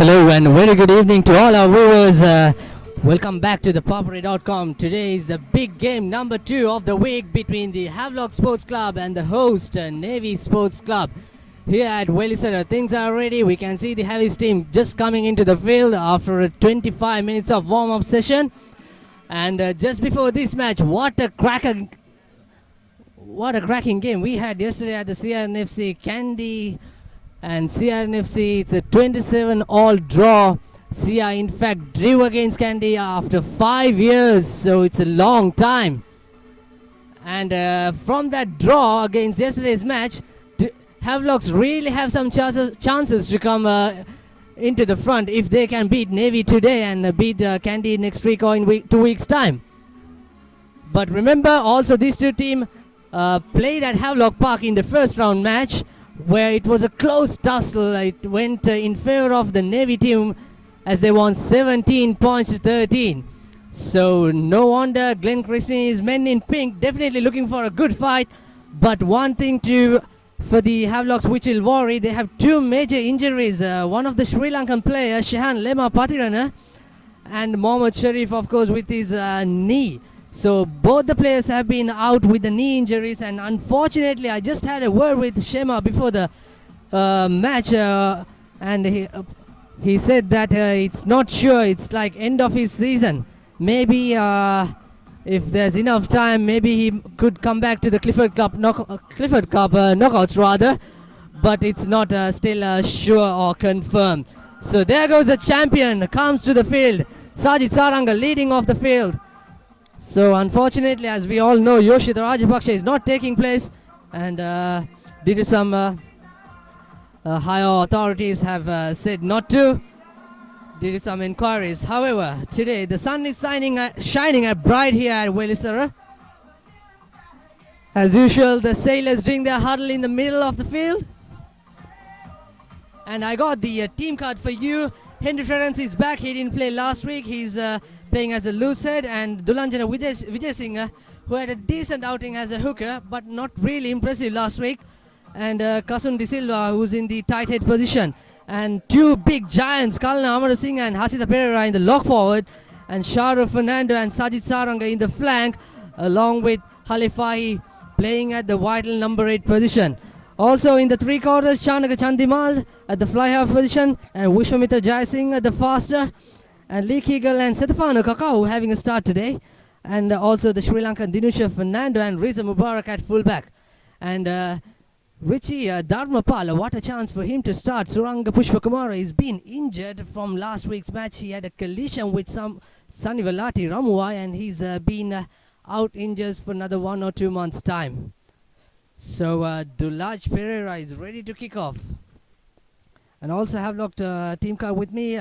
Hello and very good evening to all our viewers. Welcome back to ThePapare.com. Today is the big game number 2 of the week between the Havelock Sports Club and the host Navy Sports Club. Here at Wellisara, things are ready. We can see the Havies team just coming into the field after a 25 minutes of warm-up session. And just before this match, what a cracking game we had yesterday at the CRNFC Kandy and CRNFC. It's a 27-all draw. CR in fact drew against Kandy after 5 years, so it's a long time. And from that draw against yesterday's match, Havelocks really have some chances to come into the front if they can beat Navy today and beat Kandy next week or in 2 weeks' time. But remember, also these two teams played at Havelock Park in the first round match, where it was a close tussle. It went in favor of the Navy team as they won 17 points to 13. So no wonder Glenn Christie's men in pink definitely looking for a good fight. But one thing for the Havelocks which will worry, they have two major injuries. One of the Sri Lankan players, Shehan Lema Patirana, and Mohammad Sharif, of course, with his knee. So both the players have been out with the knee injuries, and unfortunately I just had a word with Shema before the match, and he said that it's not sure, it's like end of his season. Maybe if there's enough time, maybe he could come back to the Clifford Cup knockouts rather, but it's not still sure or confirmed. So there goes the champion, comes to the field, Sajid Saranga leading off the field. So unfortunately, as we all know, Yoshida Rajapaksha is not taking place, and due to some higher authorities have said not to, due to some inquiries. However, today the sun is shining bright here at Wellisara. As usual, the sailors doing their huddle in the middle of the field. And I got the team card for you. Henry Ference is back. He didn't play last week. He's playing as a loose head, and Dulanjana Vijay Singh, who had a decent outing as a hooker, but not really impressive last week. And Kasun De Silva, who's in the tight head position. And two big giants, Kalna Amara Singh and Hasita Pereira in the lock forward, and Sharu Fernando and Sajid Saranga in the flank, along with Halifahi playing at the vital number 8 position. Also in the three quarters, Chanaka Chandimal at the fly half position, and Vishwamitra Jai Singh at the faster, and Lee Kegel and Setafano Kakao having a start today, and also the Sri Lankan Dinusha Fernando and Riza Mubarak at fullback. And Richie Dharmapala, what a chance for him to start. Suranga Pushpakumara is being injured from last week's match. He had a collision with some Sunny Velati Ramuai, and he's been out injured for another 1 or 2 months' time. So Dulaj Pereira is ready to kick off. And also have locked team card with me.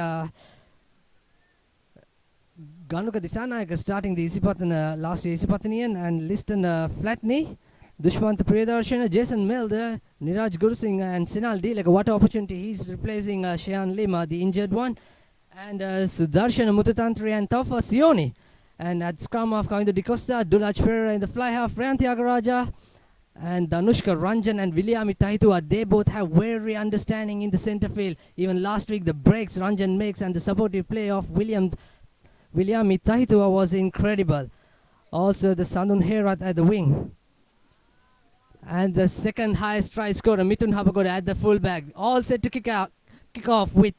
Ganuka Disanayaka starting the Isipatan last year Isipatanian, and Liston Flatney, Dushwant Priyadarshana, Jason Melder, Niraj Gurusingh and Sinal Dilek. What opportunity, he's replacing Shehan Lima, the injured one, and Sudarshan Mutatantri and Taufa Sioni. And at scrum half, Kavindu Di Costa, Dulaj Pereira in the fly half, Rayanti Agaraja, and Danushka Ranjan and William Itahitua, they both have very understanding in the center field. Even last week, the breaks Ranjan makes and the supportive play of William Itahitua was incredible. Also the Sandun Herat at the wing. And the second highest try scorer, Mithun Habagoda at the fullback. All set to kick off with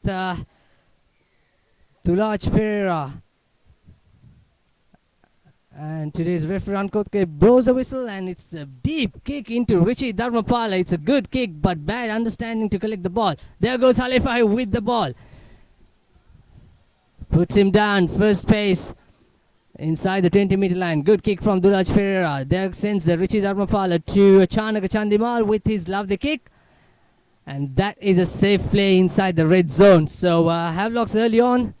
Dulaj Pereira. And today's referee Ankotke blows the whistle, and it's a deep kick into Richie Dharmapala. It's a good kick, but bad understanding to collect the ball. There goes Halifai with the ball. Puts him down, first pace inside the 20-meter line. Good kick from Dulaj Pereira. There sends the Richie Dharmapala to Chanaka Chandimal with his lovely kick. And that is a safe play inside the red zone. So Havelocks early on,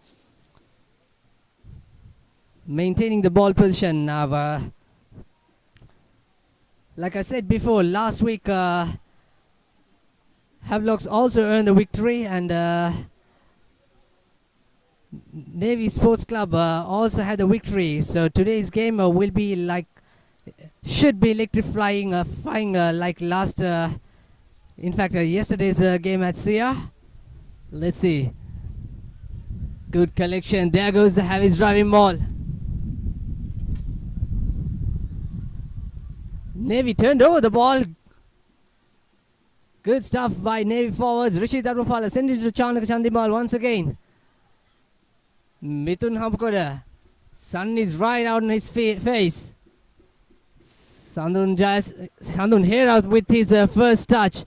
maintaining the ball position. Now, like I said before, last week Havelocks also earned a victory, and Navy Sports Club also had a victory. So today's game will be should be electrifying, like last In fact, yesterday's game at Sia, let's see. Good collection. There goes the Havis driving ball. Navy turned over the ball. Good stuff by Navy forwards. Rishi Dharmapala send it to Chanaka Chandimal once again. Mithun Hamkoda. Sun is right out in his face. Sandun Herat with his first touch.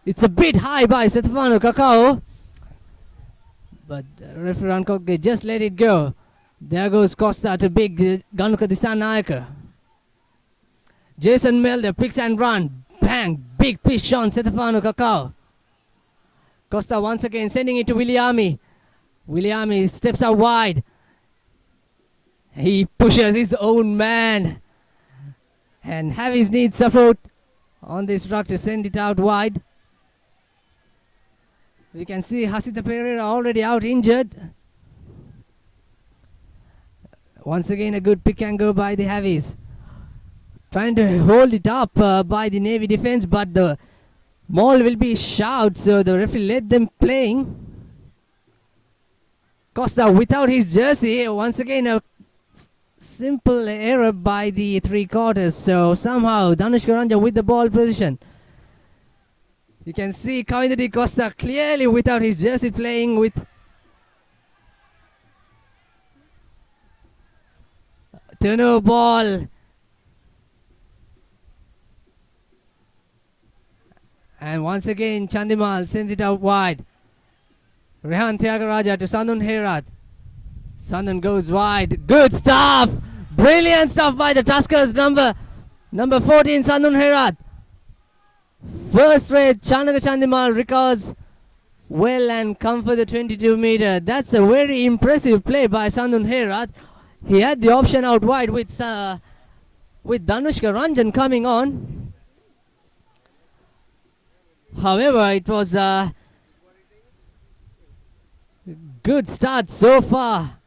It's a bit high by Setefano Kakao. But referee Rancock just let it go. There goes Costa to big Ganuka Disanayaka. Jason Melder picks and run. Bang! Big pitch on Setefano Kakao. Costa once again sending it to Williami. Williami steps out wide. He pushes his own man. And Havis needs support on this ruck to send it out wide. We can see Hasita Pereira already out injured. Once again a good pick and go by the Havis. Trying to hold it up by the Navy defense, but the ball will be shot, so the referee let them playing. Costa without his jersey, once again a simple error by the three quarters. So somehow Danush Karanja with the ball position. You can see Kavindra Costa clearly without his jersey playing with turnover ball. And once again Chandimal sends it out wide. Rehan Tyagaraja to Sandun Herat. Sandun goes wide. Good stuff! Brilliant stuff by the Tuskers. Number 14 Sandun Herat. First rate Chanaka Chandimal recovers well and come for the 22 meter. That's a very impressive play by Sandun Herat. He had the option out wide with Danushka Ranjan coming on. However, it was a good start so far.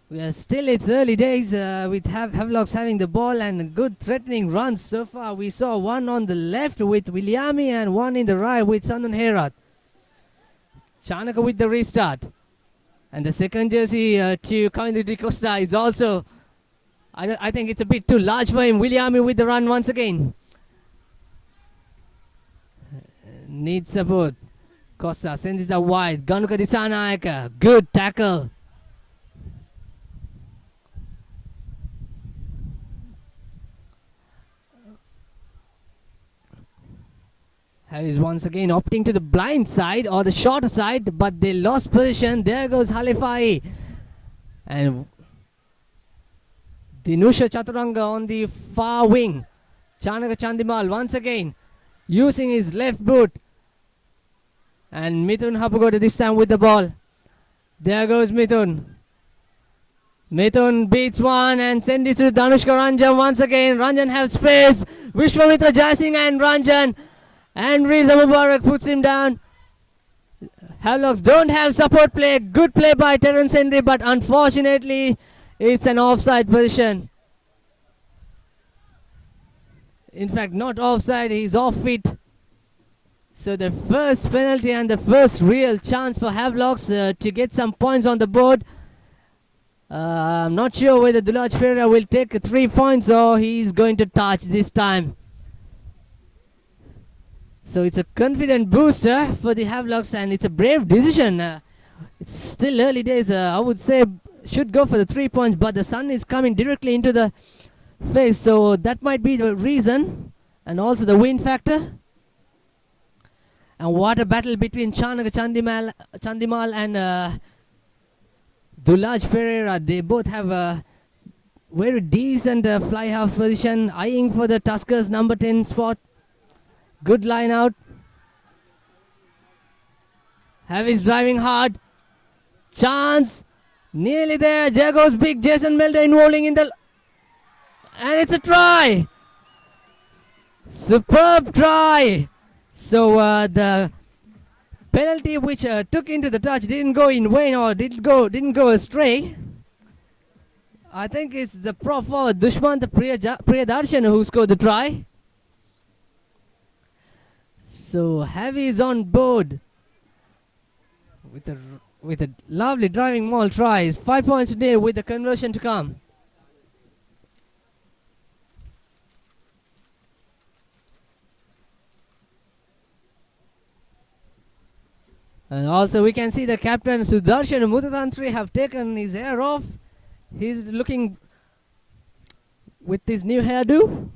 We are still its early days with Havelocks having the ball and good threatening runs so far. We saw one on the left with Williami and one in the right with Sandun Herat. Chanaka with the restart. And the second jersey to Kavindra Costa is also, I think it's a bit too large for him. Williami with the run once again. Needs support. Costa sends it out wide. Ganuka Disanayaka. Good tackle. Harris once again opting to the blind side or the shorter side, but they lost position. There goes Halifai. And Dinusha Chaturanga on the far wing. Chanaka Chandimal once again using his left boot. And Mithun Hapugoda this time with the ball. There goes Mithun. Mithun beats one and sends it to Danushka Ranjan once again. Ranjan has space. Vishwamitra Jaising and Ranjan. And Riza Mubarak puts him down. Havelocks don't have support play. Good play by Terence Henry, but unfortunately it's an offside position. In fact, not offside, he's off feet. So the first penalty and the first real chance for Havelocks to get some points on the board. I'm not sure whether Dulaj Pereira will take 3 points or he's going to touch this time. So it's a confident booster for the Havelocks and it's a brave decision. It's still early days. I would say should go for the 3 points, but the sun is coming directly into the face. So that might be the reason, and also the wind factor. And what a battle between Chanaka Chandimal and Dulaj Pereira. They both have a very decent fly half position, eyeing for the Tuskers number 10 spot. Good line out. Havis driving hard. Chance. Nearly there. There goes big Jason Melder involving in the... And it's a try. Superb try. So the penalty which took into the touch didn't go in vain or didn't go astray. I think it's the prop forward Dushmant Priyadarshan who scored the try. So Havi is on board with a with a lovely driving maul tries. 5 points today with the conversion to come. And also we can see the captain Sudarshan Mutatantri have taken his hair off. He's looking with his new hairdo.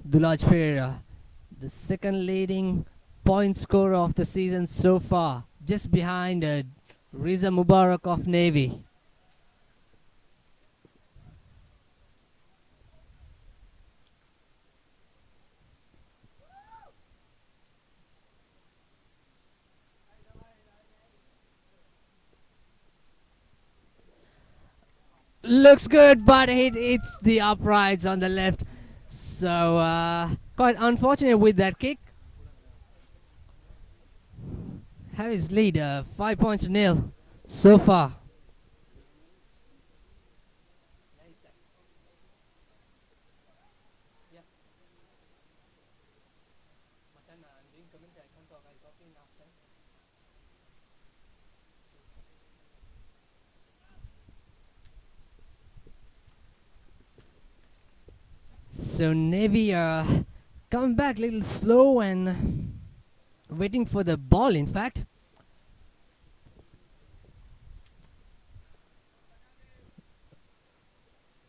Dulaj Pereira, the second leading point scorer of the season so far, just behind Riza Mubarak of Navy. Looks good, but it hits the uprights on the left. So quite unfortunate with that kick. Have his lead 5 points to nil so far. So Navy coming back a little slow and waiting for the ball, in fact.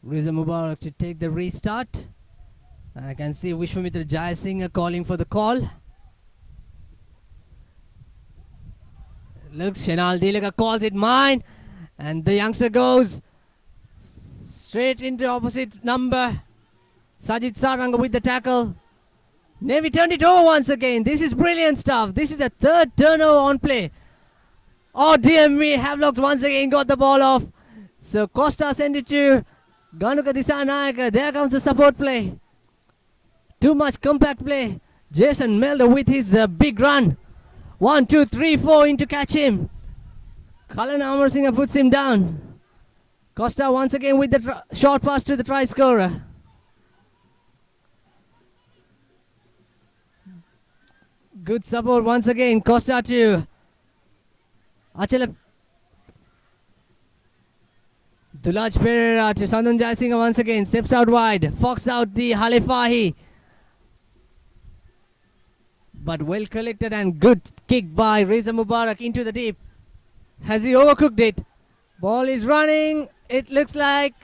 Riza Mubarak to take the restart. I can see Vishwamitra Jayasinghe calling for the call. Looks, Shenal Dilaga calls it mine. And the youngster goes straight into opposite number. Sajid Saranga with the tackle. Navy turned it over once again. This is brilliant stuff. This is the third turnover on play. Oh dear me, Havelock once again got the ball off. So Costa sent it to Ganuka Disanayaka. There comes the support play. Too much compact play. Jason Melder with his big run. 1, 2, 3, 4 in to catch him. Kalan Amarsinga puts him down. Costa once again with the short pass to the try scorer. Good support once again. Costa to Achala. Dulaj Pereira to Sandhan Jayasinghe once again. Steps out wide. Fox out the Halifahi. But well collected and good kick by Reza Mubarak into the deep. Has he overcooked it? Ball is running. It looks like.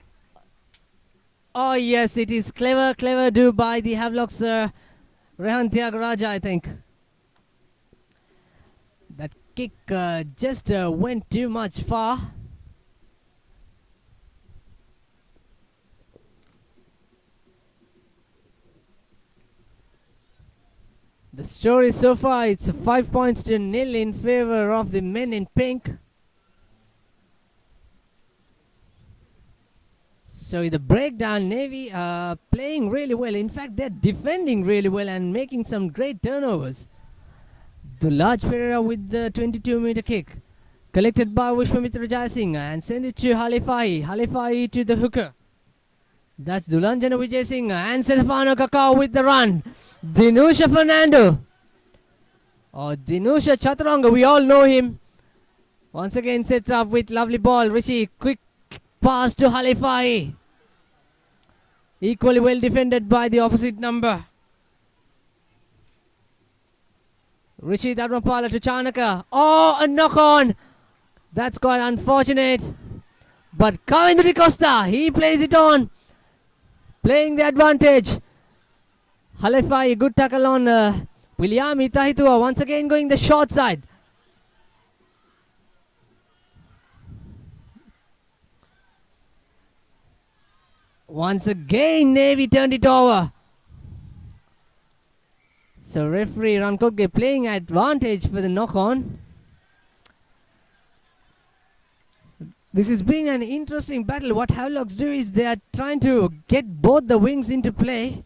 Oh yes, it is clever do by the Havelock's Rehan Tyagaraja, I think. That kick just went too much far. The story so far, it's 5 points to nil in favor of the men in pink. So the breakdown, Navy playing really well. In fact, they're defending really well and making some great turnovers. Dulaj Pereira with the 22-meter kick. Collected by Vishwamitra Jayasinghe and send it to Halifahi. Halifahi to the hooker. That's Dulanjana Vijay Singh and Stefano Kakao with the run. Dinusha Fernando. Oh, Dinusha Chaturanga, we all know him. Once again sets up with lovely ball. Rishi, quick pass to Halifahi. Equally well defended by the opposite number. Rishi Dharmapala to Chanaka. Oh, a knock on. That's quite unfortunate. But Kavindra Costa, he plays it on. Playing the advantage. Halifahi, good tackle on William Itahitua. Once again going the short side. Once again, Navy turned it over. So referee Rankoge playing advantage for the knock-on. This has been an interesting battle. What Havelocks do is they are trying to get both the wings into play.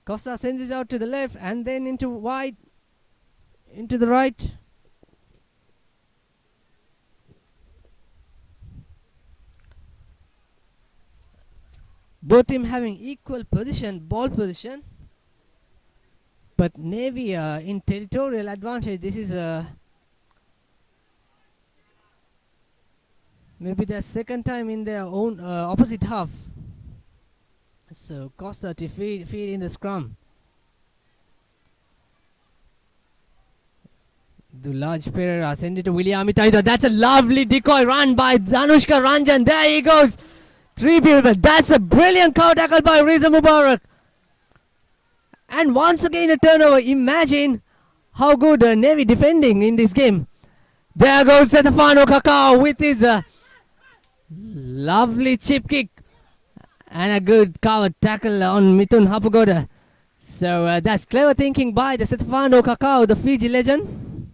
Costa sends it out to the left and then into wide, into the right. Both team having equal position, ball position. But Navy in territorial advantage, this is maybe the second time in their own opposite half. So Costa to feed in the scrum. Dialog Pereira send it to William Itaida. That's a lovely decoy run by Danushka Ranjan. There he goes. 3 people. That's a brilliant cow tackle by Riza Mubarak. And once again a turnover. Imagine how good Navy defending in this game. There goes Stefano Kakao with his lovely chip kick. And a good cover tackle on Mithun Hapagoda. So that's clever thinking by the Stefano Kakao, the Fiji legend.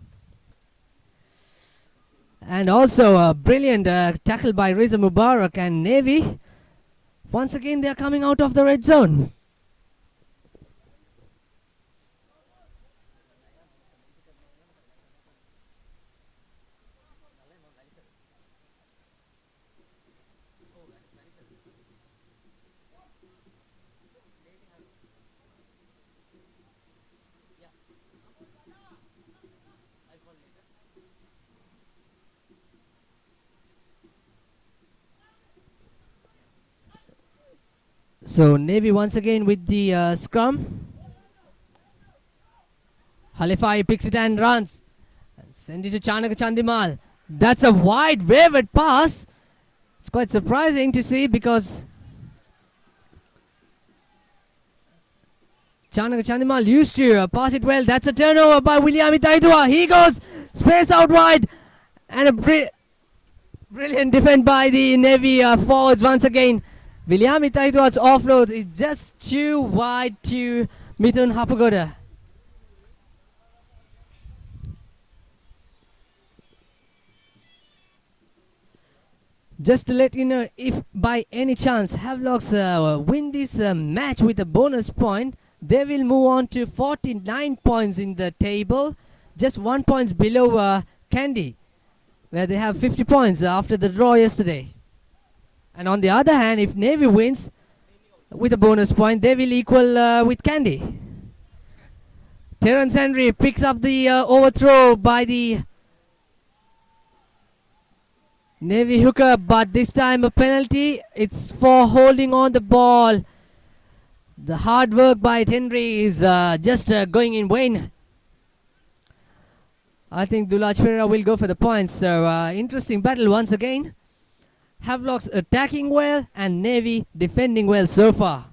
And also a brilliant tackle by Riza Mubarak and Navy. Once again they are coming out of the red zone. So Navy once again with the scrum. Halifai picks it and runs. Send it to Chanaka Chandimal. That's a wide wayward pass. It's quite surprising to see because Chanaka Chandimal used to pass it well. That's a turnover by William Itaidua. He goes space out wide. And a brilliant defense by the Navy forwards once again. William Itaidua's offload is just too wide to Mithun Hapagoda. Just to let you know, if by any chance Havelocks win this match with a bonus point, they will move on to 49 points in the table, just 1 point below Kandy, where they have 50 points after the draw yesterday. And on the other hand, if Navy wins with a bonus point, they will equal with Kandy. Terence Henry picks up the overthrow by the Navy hooker, but this time a penalty. It's for holding on the ball. The hard work by Henry is just going in vain. I think Dialog Pereira will go for the points. So interesting battle once again. Havelocks attacking well and Navy defending well so far.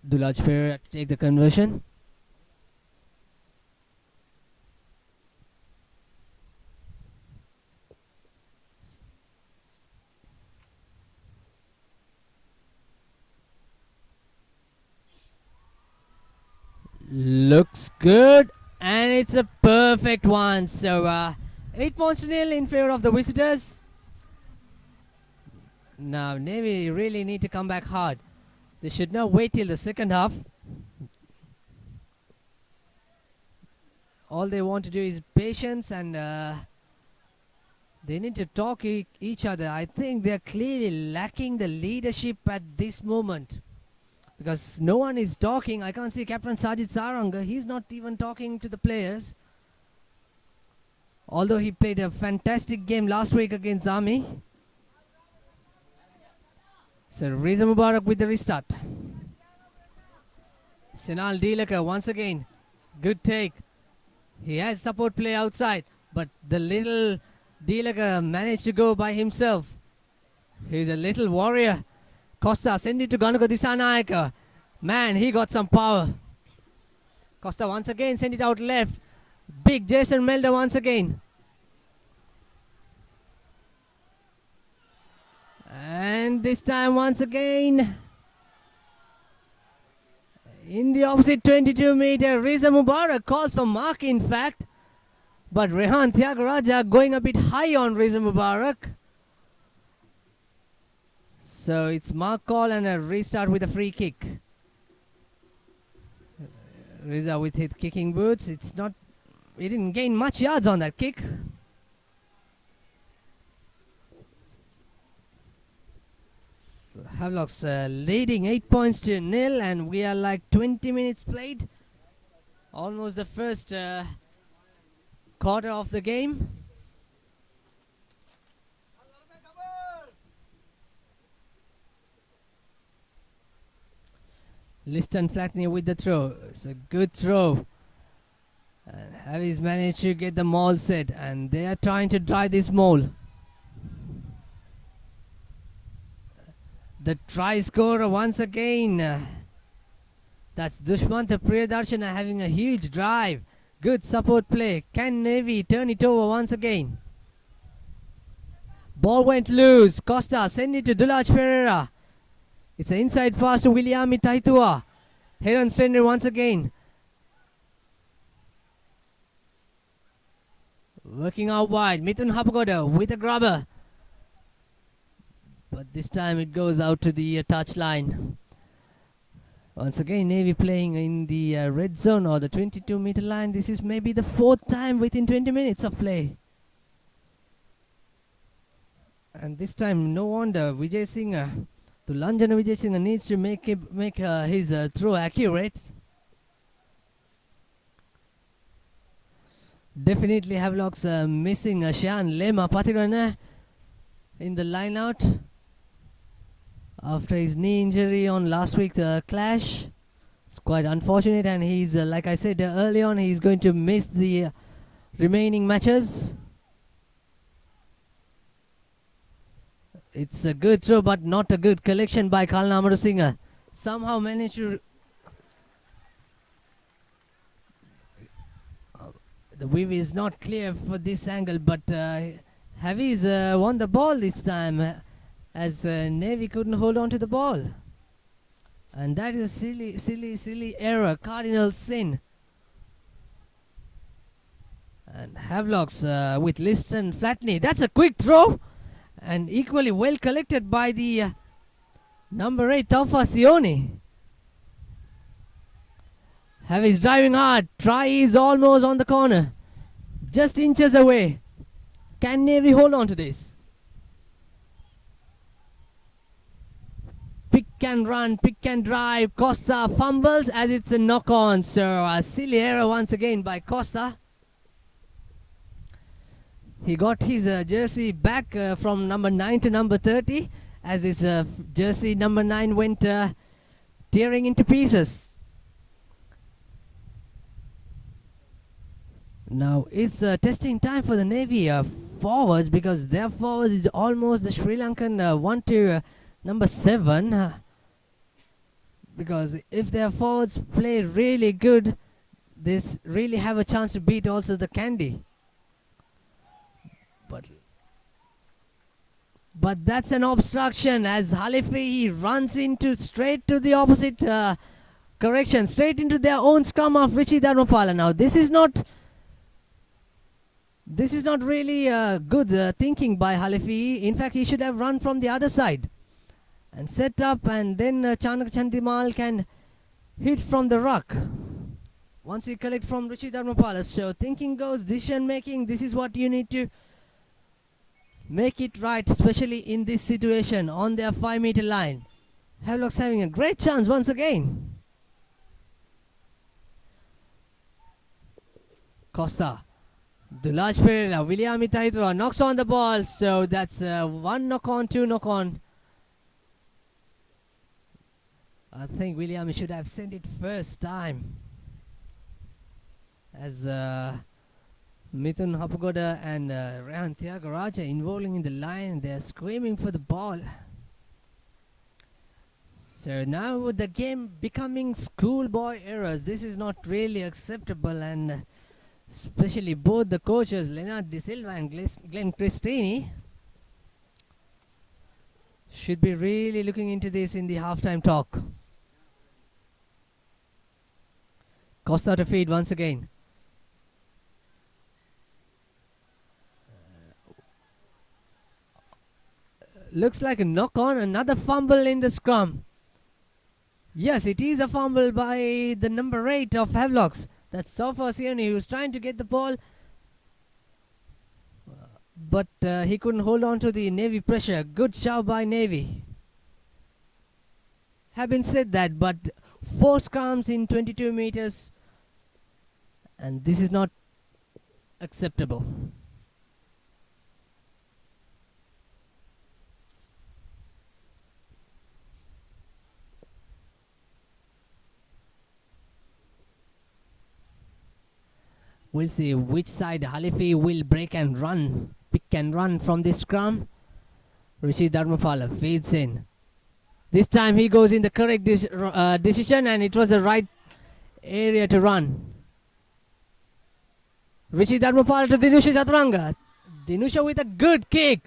Dialog Pereira to take the conversion. Looks good, and it's a perfect one. So 8 points to nil in favor of the visitors. Now Navy really need to come back hard. They should not wait till the second half. All they want to do is patience, and they need to talk each other. I think they're clearly lacking the leadership at this moment, because no one is talking. I can't see Captain Sajid Saranga. He's not even talking to the players, although he played a fantastic game last week against Army. So Riza Mubarak with the restart. Sinal Dilaka once again. Good take. He has support play outside, but the little Dilaka managed to go by himself. He's a little warrior. Costa send it to Ganuka Disanayaka. Man, he got some power. Costa once again send it out left. Big Jason Melder once again. And this time once again in the opposite 22-meter, Riza Mubarak calls for mark in fact. But Rehan Tyagaraja going a bit high on Riza Mubarak. So it's mark call and a restart with a free kick. Riza with his kicking boots. He didn't gain much yards on that kick. So Havelock's leading 8 points to nil, and we are like 20 minutes played. Almost the first quarter of the game. Liston Flatney with the throw. It's a good throw. And Havi's managed to get the maul set, and they are trying to drive this maul. The try scorer once again. That's Dushmanta Priyadarshana having a huge drive. Good support play. Can Navy turn it over once again? Ball went loose. Costa send it to Dulaj Pereira. It's an inside pass to Williami Taitua. Heron Stender once again. Working out wide. Mithun Hapagoda with a grabber. But this time it goes out to the touchline. Once again, Navy playing in the red zone or the 22-meter line. This is maybe the fourth time within 20 minutes of play. And this time, no wonder Vijay Singh, Tulanjana Vijay Singh needs to make his throw accurate. Definitely Havelock's missing Shan Lema Patirana in the line out after his knee injury on last week's clash. It's quite unfortunate, and he's like I said early on, he's going to miss the remaining matches. It's a good throw, but not a good collection by Kalna Amarasinghe. Somehow managed to... the weave is not clear for this angle, but Havi's won the ball this time as Navy couldn't hold on to the ball. And that is a silly error, cardinal sin. And Havelock's with Liston Flatney. That's a quick throw. And equally well collected by the number 8, Taufa Sioni. Havi's driving hard. Try is almost on the corner. Just inches away. Can Navy hold on to this? Pick and run, pick and drive. Costa fumbles as it's a knock on. So a silly error once again by Costa. He got his jersey back from number 9 to number 30 as his jersey number 9 went tearing into pieces. Now it's testing time for the Navy forwards, because their forwards is almost the Sri Lankan 1 to number 7. Because if their forwards play really good, they really have a chance to beat also the Kandy. But that's an obstruction as Halifi runs into straight to the opposite correction, straight into their own scrum of Richie Dharmapala. Now this is not really good thinking by Halifi. In fact, he should have run from the other side and set up, and then Chanak Chandimal can hit from the ruck once he collect from Richie Dharmapala. So thinking goes, decision making, this is what you need to make it right, especially in this situation on their 5-meter line. Havelock's having a great chance once again. Costa, Dulaj Pereira, Williami Taitra knocks on the ball. So that's 1 knock on, 2 knock on. I think Williami should have sent it first time, as Mithun Hapagoda and Rehan Tyagaraja involving in the line. They're screaming for the ball. So now with the game becoming schoolboy errors, this is not really acceptable, and especially both the coaches, Leonard De Silva and Glenn Christini, should be really looking into this in the halftime talk. Costa to feed once again. Looks like a knock on, another fumble in the scrum. Yes, it is a fumble by the number 8 of Havelocks. That's Sofa Sioni, who was trying to get the ball, but he couldn't hold on to the Navy pressure. Good shove by Navy. Having said that, but 4 scrums in 22 meters, and this is not acceptable. We'll see which side Halifi will break and run, pick and run from this scrum. Rishi Dharmapala feeds in. This time he goes in the correct decision, and it was the right area to run. Rishi Dharmapala to Dinusha Chaturanga. Dinusha with a good kick.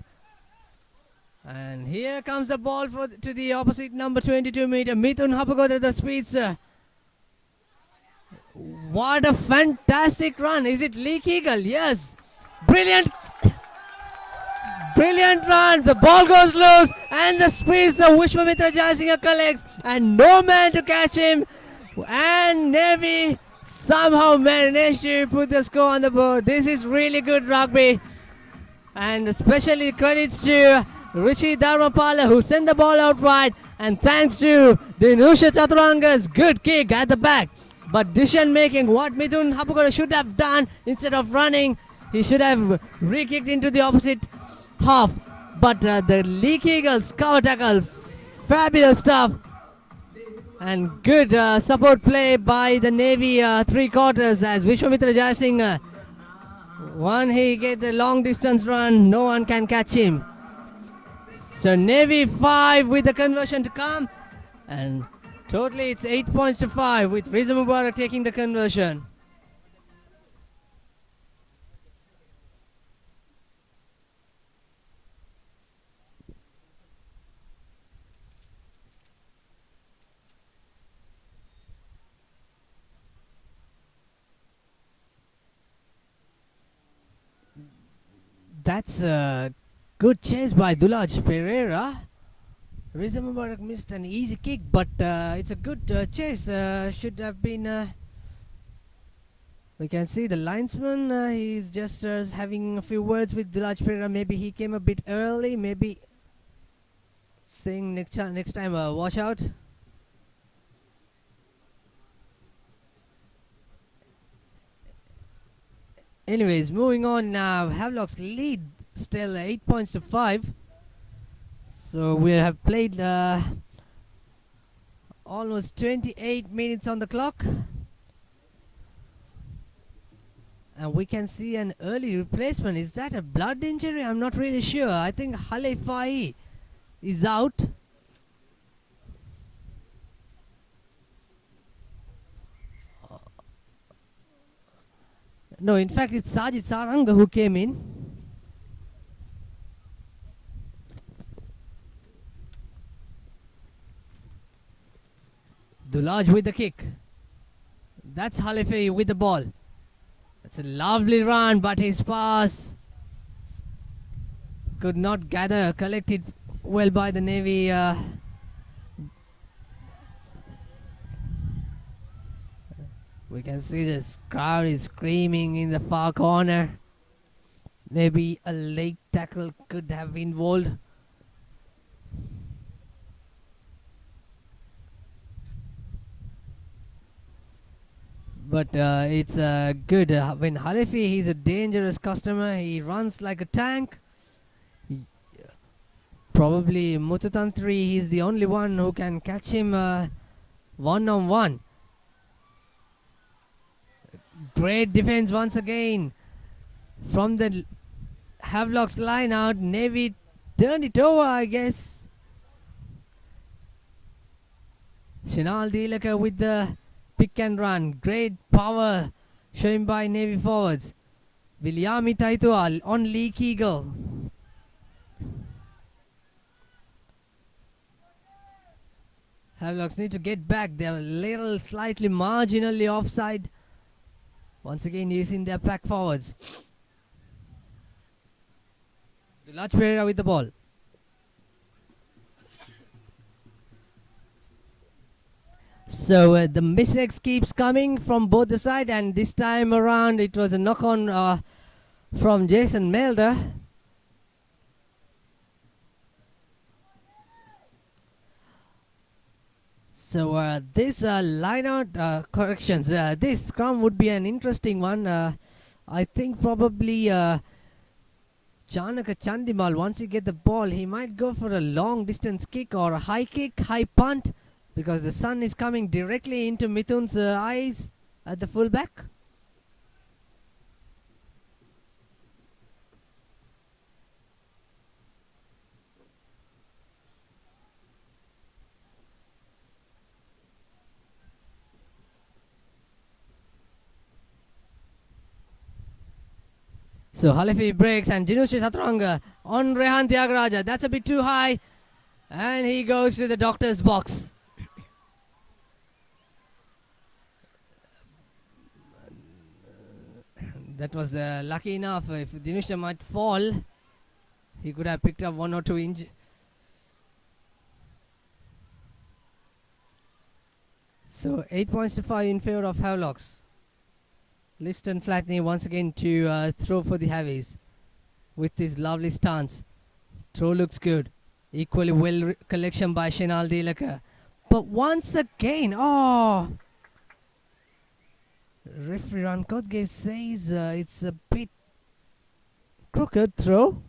And here comes the ball to the opposite number 22 meter. Mithun Hapagoda, the speedster. What a fantastic run. Is it Leak Eagle? Yes. Brilliant. Brilliant run. The ball goes loose. And the speedster Vishwamitra Jayasinghe collects. And no man to catch him. And Navy somehow managed to put the score on the board. This is really good rugby. And especially credits to Rishi Dharmapala, who sent the ball out wide. And thanks to Dinusha Chaturanga's good kick at the back. But decision making, what Mithun Hapagoda should have done, instead of running, he should have re-kicked into the opposite half. But the Leak Eagles cover tackle, fabulous stuff. And good support play by the Navy 3 quarters as Vishwamitra Jayasinghe. One, he get the long distance run, no one can catch him. So Navy 5 with the conversion to come. And totally it's 8 points to 5 with Riza Mubarak taking the conversion. That's a good chase by Dulaj Pereira. Riza Mubarak missed an easy kick, but it's a good chase. Should have been. We can see the linesman. He's just having a few words with Dulaj Pereira. Maybe he came a bit early. Maybe saying next time, watch out. Anyways, moving on now. Havelock's lead still 8 points to 5. So we have played almost 28 minutes on the clock. And we can see an early replacement. Is that a blood injury? I'm not really sure. I think Halefai is out. No, in fact, it's Sajid Saranga who came in. Dulaj with the kick. That's Halefei with the ball. That's a lovely run, but his pass could not gather, collected well by the Navy. We can see this crowd is screaming in the far corner. Maybe a late tackle could have been involved. But it's good. When Halefi, he's a dangerous customer. He runs like a tank. Probably Mututantri, he's the only one who can catch him one-on-one. Great defense once again from the Havelock's line out. Navy turned it over, I guess. Shinal Dilaka with the pick and run. Great power shown by Navy forwards. Vilyami Taitual on Leak Eagle. Havelocks need to get back. They're a little slightly marginally offside. Once again using their pack forwards. Dulaj Pereira with the ball. So the mistakes keeps coming from both the side, and this time around it was a knock on from Jason Melder. So this line out corrections, this scrum would be an interesting one. I think probably Chanaka Chandimal, once he get the ball, he might go for a long distance kick or a high kick, high punt, because the sun is coming directly into Mithun's eyes at the fullback. So Halifi breaks and Jinushi Satranga on Rehan Tyagaraja. That's a bit too high. And he goes to the doctor's box. That was lucky enough. If Dinusha might fall, he could have picked up 1 or 2 inch. So 8 points to 5 in favor of Havelocks. Liston Flatney once again to throw for the Havies with his lovely stance. Throw looks good. Equally well collection by Shinal Dilaka. But once again, referee Rankotge says it's a bit crooked throw.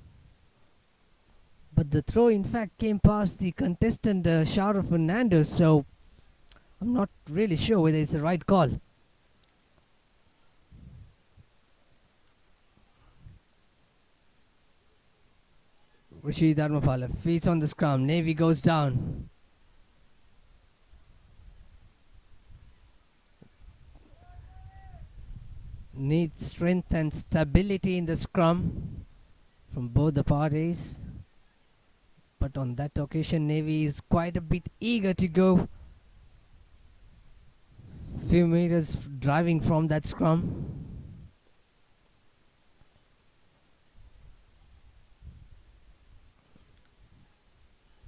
But the throw in fact came past the contestant Shara Fernandez, so I'm not really sure whether it's the right call. Rishi Dharmapala feeds on the scrum. Navy goes down. Needs strength and stability in the scrum from both the parties. But on that occasion, Navy is quite a bit eager to go few meters driving from that scrum.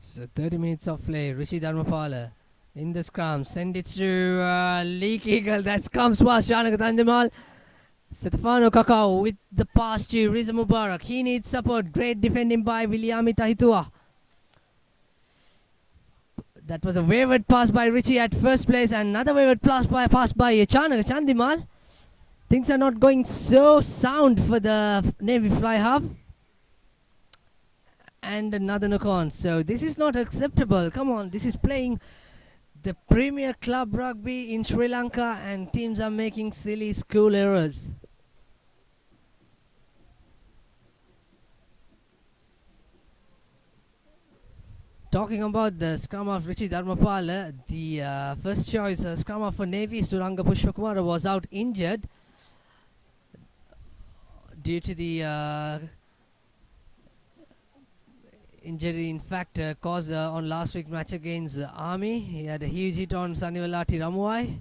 So 30 minutes of play. Rishi Dharmapala in the scrum. Send it to Leak Eagle. That comes past Janaka Tandimal. Stefano Kakao with the pass to Riza Mubarak. He needs support. Great defending by Williami Tahitua. That was a wayward pass by Richie at first place. And another wayward pass by Chanaka Chandimal. Things are not going so sound for the Navy fly half. And another knock-on. So this is not acceptable. Come on, this is playing the Premier Club Rugby in Sri Lanka and teams are making silly school errors. Talking about the scrum of Richie Dharmapala, the first choice scrum for Navy, Suranga Pushpakumara, was out injured due to the injury in fact caused on last week's match against Army. He had a huge hit on Sanivalati Ramuai.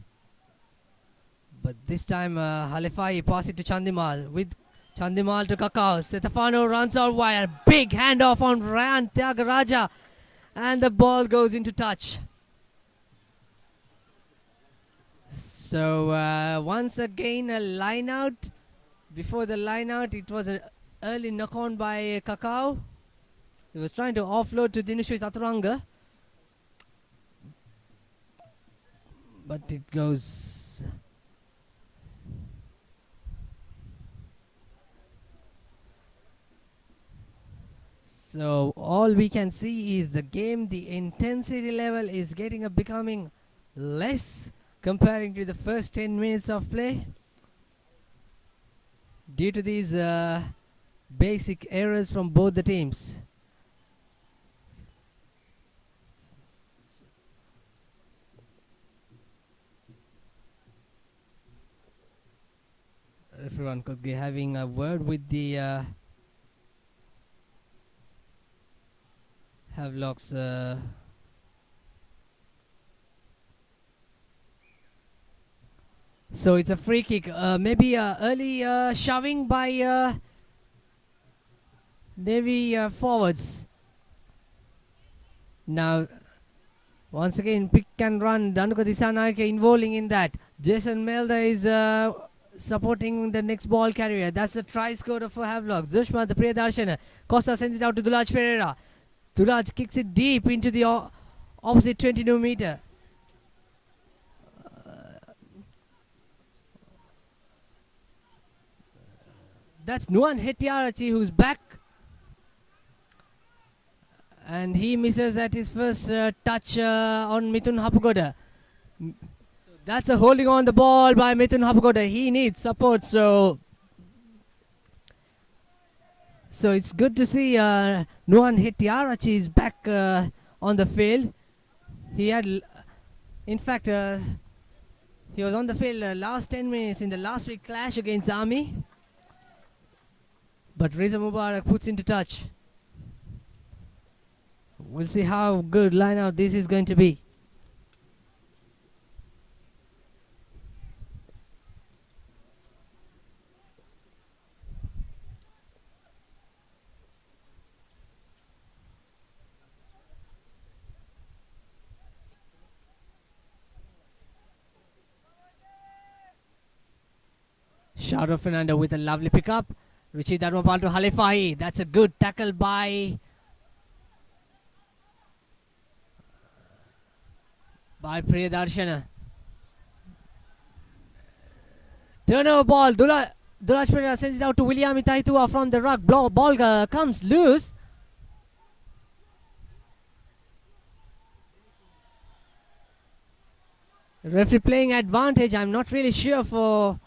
But this time Halifai passed it to Chandimal. With Chandimal to Kakao. Stefano runs out wide. Big handoff on Ryan Tyagaraja. And the ball goes into touch. So once again a line out. Before the line out it was an early knock on by Kakao. He was trying to offload to Dinushu Taturanga. But it goes. So all we can see is the game, the intensity level is becoming less comparing to the first 10 minutes of play. Due to these basic errors from both the teams. Everyone could be having a word with the Havelocks. So it's a free kick. Maybe early shoving by Navy forwards. Now Once again, pick and run. Danuka Disanayake involving in that. Jason Melda is supporting the next ball carrier. That's the try scorer for Havelock. Dushman, the Priyadarshana. Costa sends it out to Dulaj Pereira. Dulaj kicks it deep into the opposite 22-meter. That's Nuan Hetiarachi who's back. And he misses at his first touch on Mithun Hapagoda. That's a holding on the ball by Mithun Hapagoda. He needs support, so it's good to see Nuan Hetiarachi is back on the field. He had, in fact, he was on the field last 10 minutes in the last week clash against Army. But Reza Mubarak puts into touch. We'll see how good line-out this is going to be. Shadow Fernando with a lovely pickup. Richie Dharmapal to Halefai. That's a good tackle by Priyadarshana. Turnover ball. Dulaj Pereira sends it out to William Itaitua from the ruck. Ball comes loose. Referee playing advantage. I'm not really sure for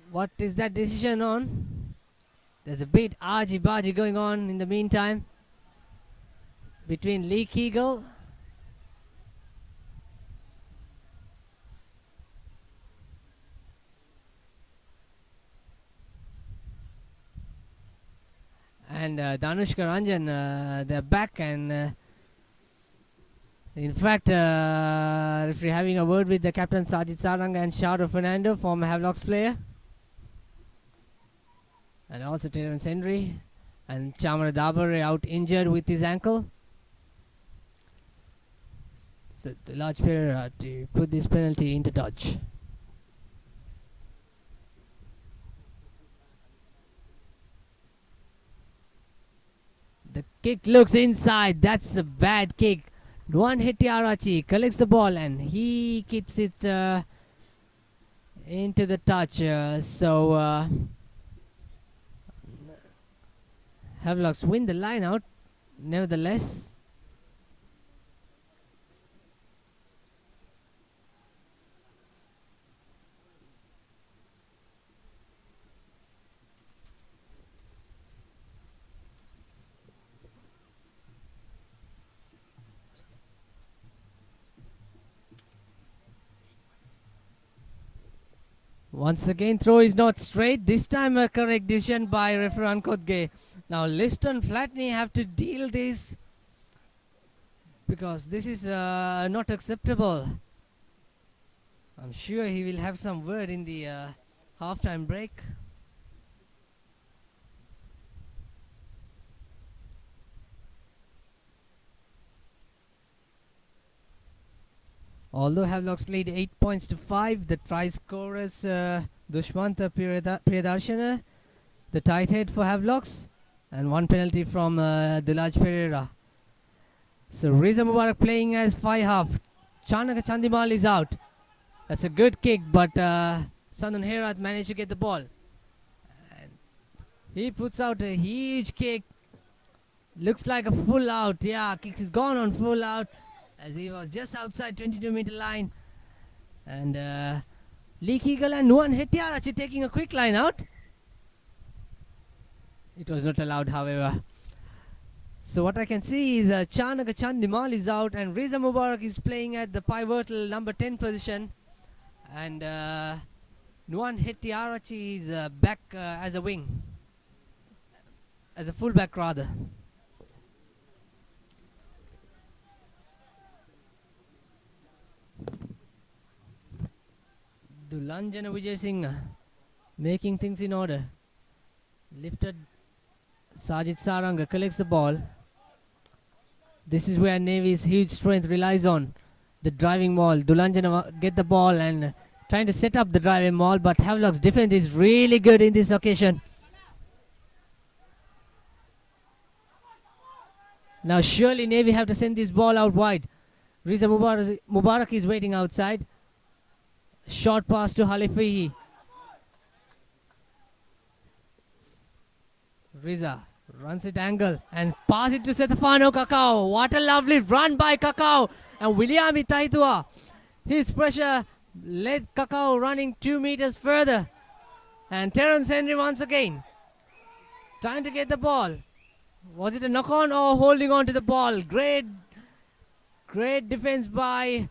what is that decision on. There's a bit argy-bargy going on in the meantime between Lee Kegel and Danushka Ranjan. They're back, and in fact, referee having a word with the captain Sajid Sarang and Shadow Fernando, former Havelock's player, and also Terence Henry, and Chamara Dabare out injured with his ankle. So the large player to put this penalty into touch. The kick looks inside. That's a bad kick. Nuan Hetiarachi collects the ball and he kicks it into the touch. Havelocks win the line out. Nevertheless, once again, throw is not straight. This time a correct decision by referee Ankodge. Now Liston Flatney have to deal this because this is not acceptable. I'm sure he will have some word in the halftime break. Although Havelocks lead 8 points to 5, the try scorers Dushmanta Priyadarshana, the tight head for Havelocks, and one penalty from Dulaj Pereira. So Reza Mubarak playing as 5-half. Chanaka Chandimal is out. That's a good kick, but Sandun Herat managed to get the ball. And he puts out a huge kick. Looks like a full out. Yeah, kick is gone on full out, as he was just outside 22-meter line. And Lee Kegel and Nuan Hetiarachi taking a quick line out. It was not allowed, however. So what I can see is Chanaka Chandimal is out and Reza Mubarak is playing at the pivotal number 10 position. And Nuan Hetiarachi is back as a wing. As a fullback rather. Dulanjana Vijay Singh making things in order. Lifted. Sajid Saranga collects the ball. This is where Navy's huge strength relies on. The driving maul. Dulanjana get the ball and trying to set up the driving maul, but Havelock's defense is really good in this occasion. Now surely Navy have to send this ball out wide. Riza Mubarak is waiting outside. Short pass to Halifihi. Riza runs it angle and pass it to Setafano Kakao. What a lovely run by Kakao. And William Itaitua. His pressure led Kakao running 2 meters further. And Terence Henry once again trying to get the ball. Was it a knock on or holding on to the ball? Great defense by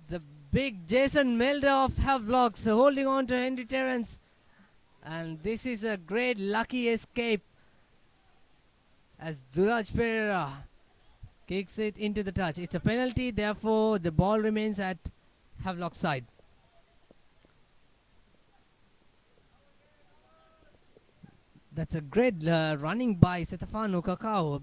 the big Jason Melder of Havelocks, holding on to Henry Terence. And this is a great lucky escape as Duraj Pereira kicks it into the touch. It's a penalty, therefore the ball remains at Havelock side. That's a great running by Setafano Kakao.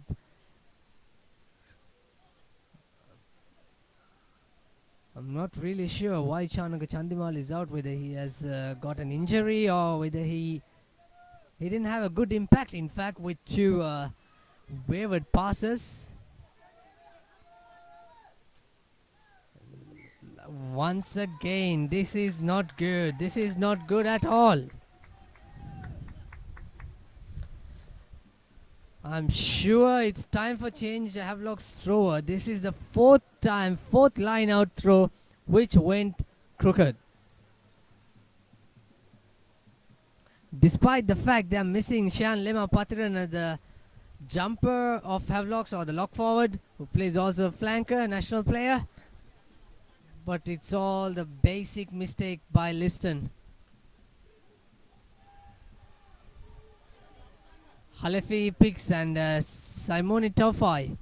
I'm not really sure why Chanaka Chandimal is out, whether he has got an injury or whether he didn't have a good impact, in fact, with 2 wayward passes. Once again, this is not good. This is not good at all. I'm sure it's time for change. Havelock's thrower. This is the 4th line out throw which went crooked. Despite the fact they are missing Shan Lema Patiran, the jumper of Havelocks, or the lock forward, who plays also a flanker, national player. But it's all the basic mistake by Liston. Halefi picks and Simone Taufai.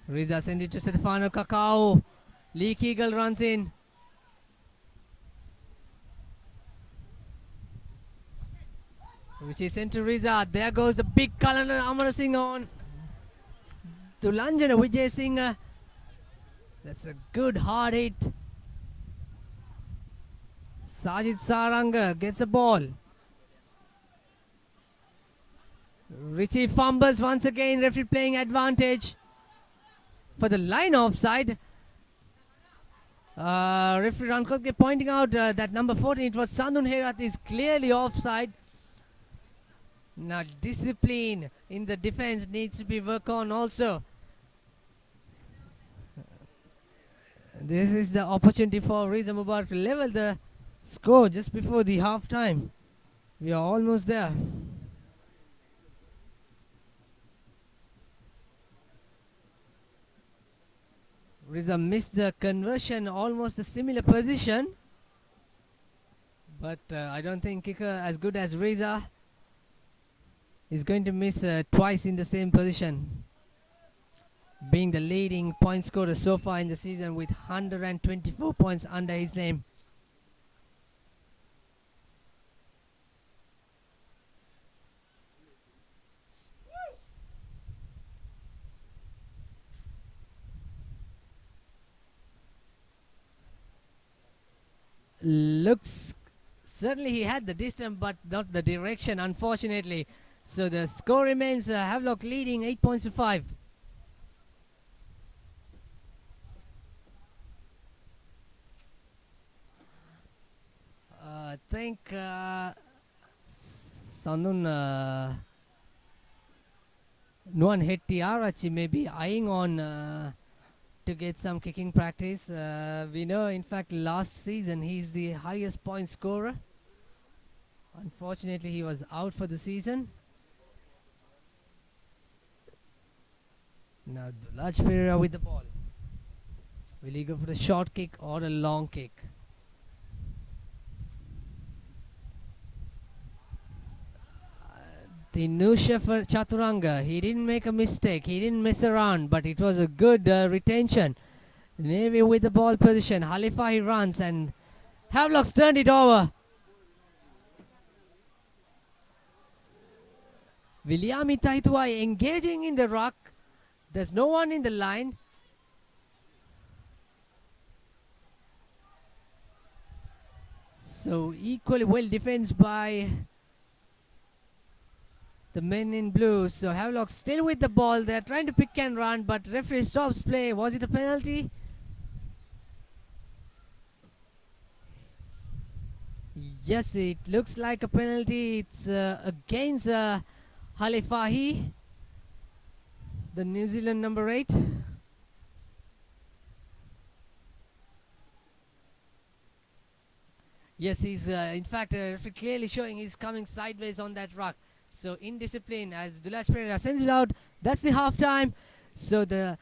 Riza send it to Stefano Kakao. Lee Kegel runs in. Which is sent to Riza. There goes the big Kalana Amara Singh on to Lanjana Vijay Singh. That's a good hard hit. Sajid Saranga gets the ball. Richie fumbles once again. Referee playing advantage for the line offside. Referee Rankoke pointing out that number 14, it was Sandun Herat, is clearly offside. Now discipline in the defense needs to be worked on also. This is the opportunity for Riza Mubarak to level the score just before the half time. We are almost there. Riza missed the conversion, almost a similar position. But I don't think kicker as good as Riza is going to miss twice in the same position. Being the leading point scorer so far in the season with 124 points under his name. Looks, certainly he had the distance but not the direction, unfortunately. So the score remains Havelock leading 8 points to 5. I think Sandun Nuan Hettiarachi may be eyeing on to get some kicking practice. We know, in fact, last season he's the highest point scorer. Unfortunately, he was out for the season. Now Dulaj Pereira with the ball. Will he go for the short kick or a long kick? The new Shepherd Chaturanga, he didn't make a mistake, he didn't mess around, but it was a good retention. Navy with the ball position, Halifa he runs and Havelock's turned it over. Williami Taitwai engaging in the ruck There's no one in the line. So equally well defended by the men in blue. So Havelock still with the ball. They're trying to pick and run, but referee stops play. Was it a penalty? Yes, it looks like a penalty. It's against Halifahi, the New Zealand number 8. Yes, he's in fact clearly showing he's coming sideways on that ruck. So indiscipline as Dulaj Pereira sends it out. That's the half time. So the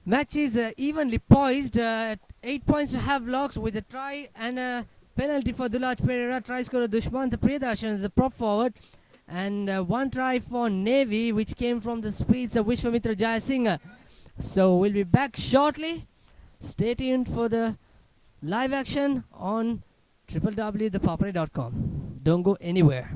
match is evenly poised. 8 points to Havelock with a try and a penalty for Dulaj Pereira. Try scorer Dushmant Priyadarshan, the prop forward. And one try for Navy, which came from the speeds of Vishwamitra Jayasinghe. So we'll be back shortly. Stay tuned for the live action on www.ThePapare.com. Don't go anywhere.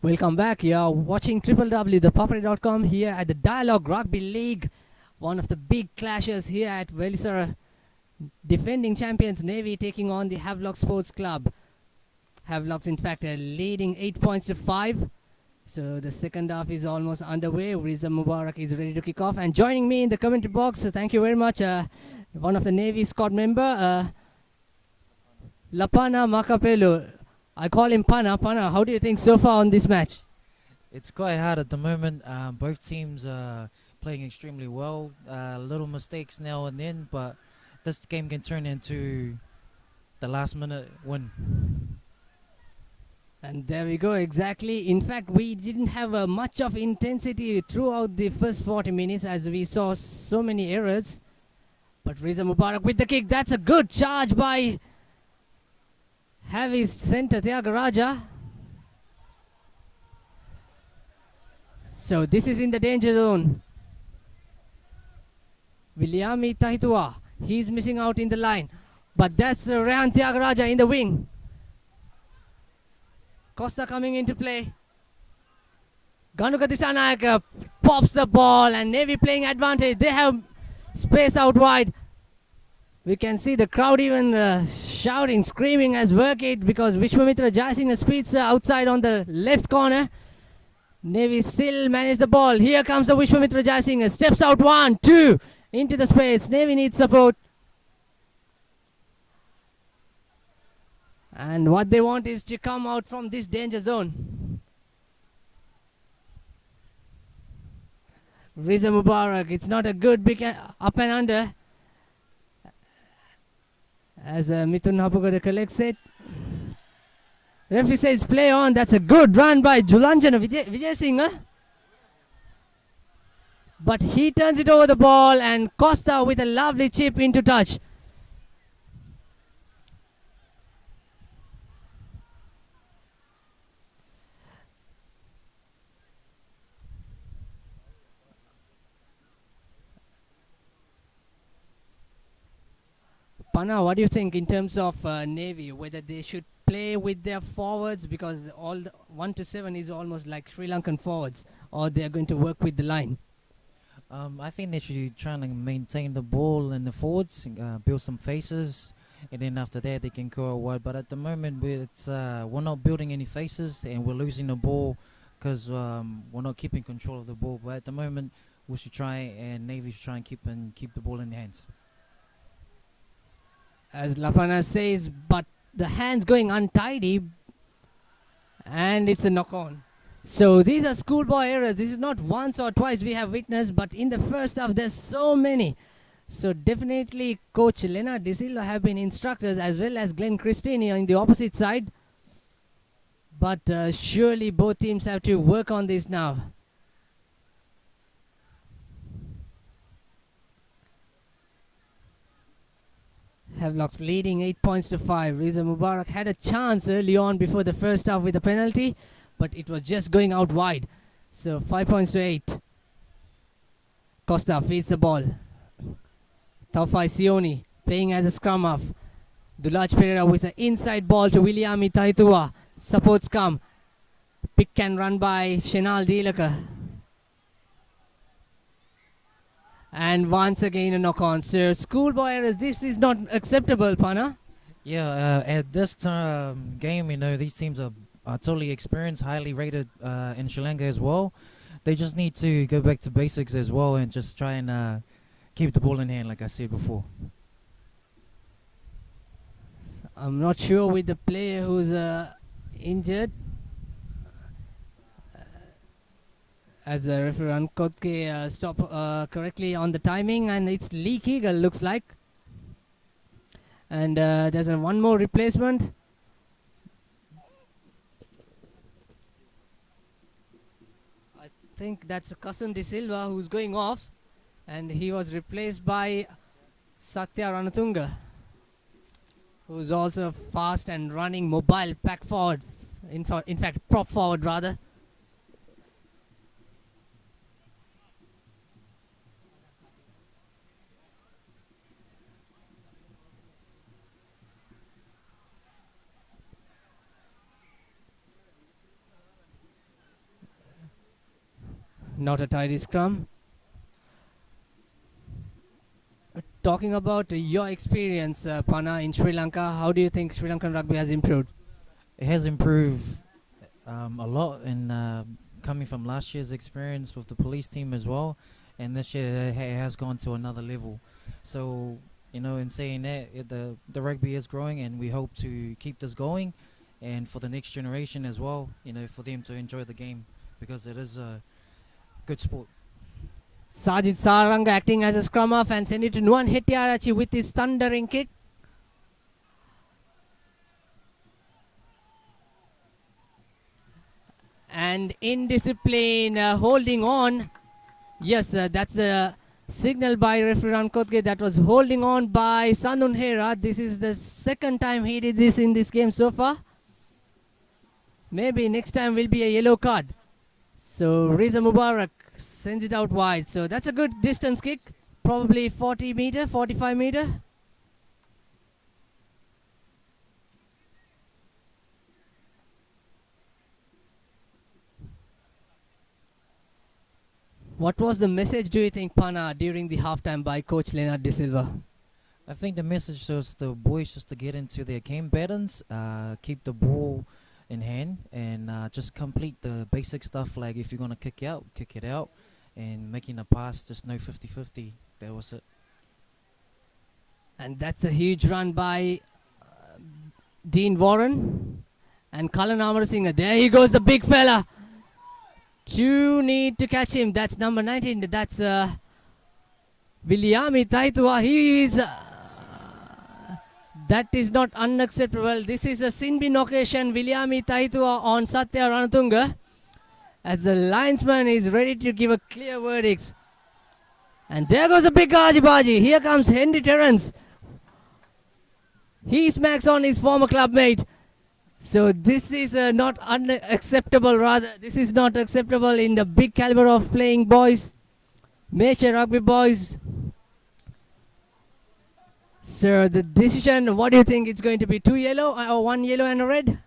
Welcome back. You're watching www.ThePapare.com here at the Dialog Rugby League. One of the big clashes here at Velisara. Defending champions Navy taking on the Havelock Sports Club. Havelock's in fact leading 8 points to 5. So the second half is almost underway. Riza Mubarak is ready to kick off. And joining me in the commentary box, thank you very much, one of the Navy squad member, Lapana Makapelu. I call him Pana. Pana, how do you think so far on this match? It's quite hard at the moment. Both teams are playing extremely well. Little mistakes now and then, but this game can turn into the last minute win. And there we go, exactly. In fact, we didn't have much of intensity throughout the first 40 minutes as we saw so many errors. But Riza Mubarak with the kick. That's a good charge by Havi's center Tyagaraja. So this is in the danger zone. Viliami Tahitua. He's missing out in the line. But that's Rehan Tyagaraja in the wing. Costa coming into play. Ganuka Disanayaka pops the ball and Navy playing advantage. They have space out wide. We can see the crowd even shouting, screaming as work it because Vishwamitra Jaisingh speeds outside on the left corner. Navy still manage the ball. Here comes the Vishwamitra Jaisingh. Steps out 1, 2 into the space. Navy needs support. And what they want is to come out from this danger zone. Riza Mubarak, it's not a good big up and under. As Mithun Hapugada collects it. Referee says play on. That's a good run by Julanjana Vijay Singh. But he turns it over the ball and Costa with a lovely chip into touch. Pana, what do you think in terms of Navy, whether they should play with their forwards because all the 1 to 7 is almost like Sri Lankan forwards, or they are going to work with the line? I think they should try and maintain the ball in the forwards, build some faces, and then after that they can go wide. But at the moment, we're not building any faces and we're losing the ball because we're not keeping control of the ball. But at the moment, we should try and Navy should try and keep the ball in the hands. As Lapana says, but the hands going untidy and it's a knock on. So these are schoolboy errors. This is not once or twice we have witnessed, but in the first half there's so many. So definitely Coach Leonard De Silva have been instructors as well as Glenn Christini on the opposite side. But surely both teams have to work on this now. Havelock's leading 8 points to 5. Riza Mubarak had a chance early on before the first half with a penalty, but it was just going out wide. So 5 points to 8. Costa feeds the ball. Taufai Sioni playing as a scrum half. Dulaj Pereira with an inside ball to Williami Tahitua. Supports come. Pick and run by Shenal Dilaka. And once again a knock on. So schoolboy errors, this is not acceptable, Pana. Yeah, at this game, these teams are totally experienced, highly rated in Sri Lanka as well. They just need to go back to basics as well and just try and keep the ball in hand, like I said before. I'm not sure with the player who's injured. As a referee Ankotke stop correctly on the timing, and it's Lee Keegal looks like. And there's one more replacement. I think that's Kasan De Silva who's going off, and he was replaced by Satya Ranatunga, who's also fast and running mobile pack forward, in fact prop forward rather. Not a tidy scrum. Talking about your experience, Pana, in Sri Lanka, how do you think Sri Lankan rugby has improved? It has improved a lot, and coming from last year's experience with the police team as well, and this year it has gone to another level. So in saying that, the rugby is growing, and we hope to keep this going, and for the next generation as well. For them to enjoy the game because it is a good sport. Sajid Saranga acting as a scrum half and send it to Nuan Hetiarachi with his thundering kick. And indiscipline, holding on. Yes, that's a signal by referee Rankotge that was holding on by Sandun Hera. This is the second time he did this in this game so far. Maybe next time will be a yellow card. So Riza Mubarak sends it out wide. So that's a good distance kick. Probably 40 meter, 45 meter. What was the message, do you think, Pana, during the halftime by Coach Leonard De Silva? I think the message was the boys just to get into their game patterns, keep the ball in hand, and just complete the basic stuff like if you're going to kick it out, and making a pass, just no 50-50. That was it. And that's a huge run by Dean Warren and Cullen Amarasinghe. There he goes, the big fella. You need to catch him. That's number 19. That's Viliami Taitua. He is... that is not unacceptable. This is a sin bin occasion. Viliami Taitua on Satya Ranatunga. As the linesman is ready to give a clear verdict. And there goes the big Ajibaji. Here comes Henry Terrence. He smacks on his former clubmate. So this is not unacceptable, rather. This is not acceptable in the big caliber of playing boys. Major rugby boys. So the decision, what do you think it's going to be? 2 yellow or 1 yellow and a red?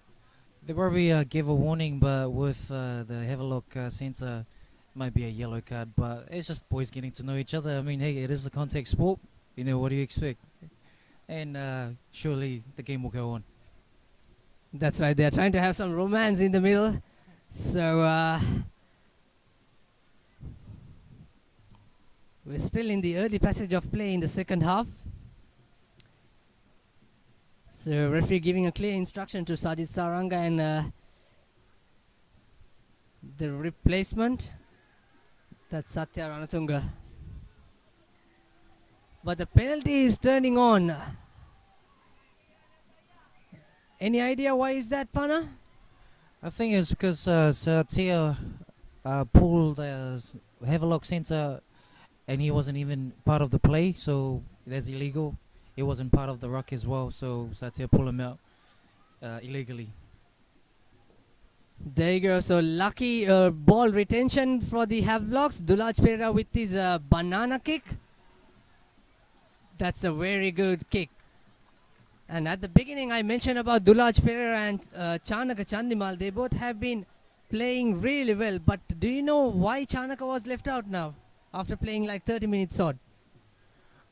They probably gave a warning, but with the Havelock centre, might be a yellow card. But it's just boys getting to know each other. I mean, hey, it is a contact sport. What do you expect? And surely the game will go on. That's right. They're trying to have some romance in the middle. So we're still in the early passage of play in the second half. So referee giving a clear instruction to Sajid Saranga and the replacement. That's Satya Ranatunga. But the penalty is turning on. Any idea why is that, Pana? I think it's because Satya pulled Havelock centre, and he wasn't even part of the play, so that's illegal. He wasn't part of the ruck as well, so Satya pulled him out illegally. There you go. So lucky ball retention for the Havelocks. Dulaj Pereira with his banana kick. That's a very good kick. And at the beginning I mentioned about Dulaj Pereira and Chanaka Chandimal. They both have been playing really well. But do you know why Chanaka was left out now after playing like 30 minutes odd?